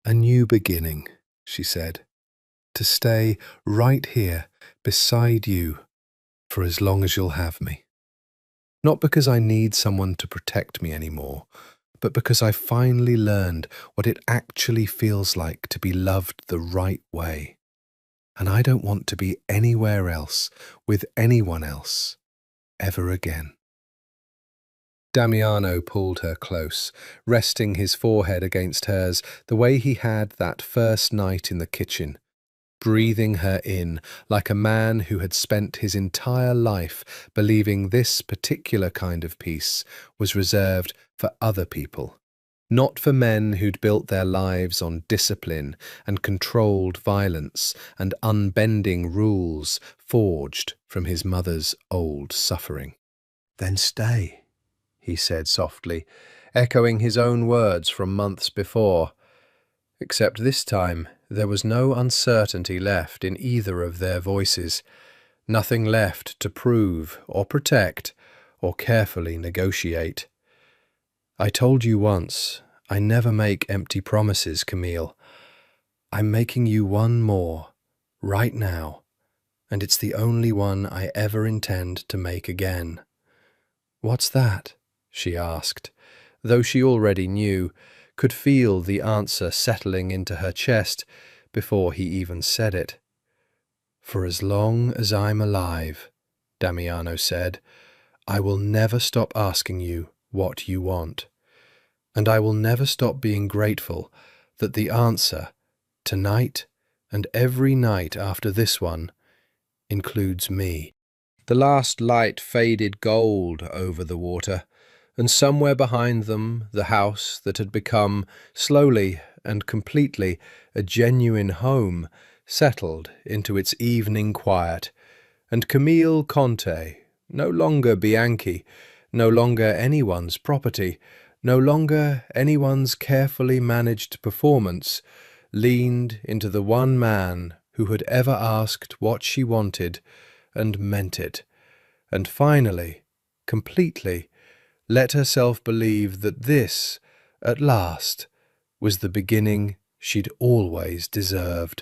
"A new beginning," she said, "to stay right here beside you for as long as you'll have me. Not because I need someone to protect me anymore, but because I finally learned what it actually feels like to be loved the right way. And I don't want to be anywhere else with anyone else ever again." Damiano pulled her close, resting his forehead against hers the way he had that first night in the kitchen, breathing her in like a man who had spent his entire life believing this particular kind of peace was reserved for other people, not for men who'd built their lives on discipline and controlled violence and unbending rules forged from his mother's old suffering. "Then stay," he said softly, echoing his own words from months before. Except this time, there was no uncertainty left in either of their voices, nothing left to prove or protect or carefully negotiate. "I told you once, I never make empty promises, Camille. I'm making you one more, right now, and it's the only one I ever intend to make again." "What's that?" she asked, though she already knew, could feel the answer settling into her chest before he even said it. "For as long as I'm alive," Damiano said, "I will never stop asking you what you want. And I will never stop being grateful that the answer, tonight and every night after this one, includes me." The last light faded gold over the water, and somewhere behind them the house that had become, slowly and completely, a genuine home settled into its evening quiet, and Camille Conte, no longer Bianchi, no longer anyone's property, no longer anyone's carefully managed performance, leaned into the one man who had ever asked what she wanted and meant it, and finally, completely, let herself believe that this, at last, was the beginning she'd always deserved.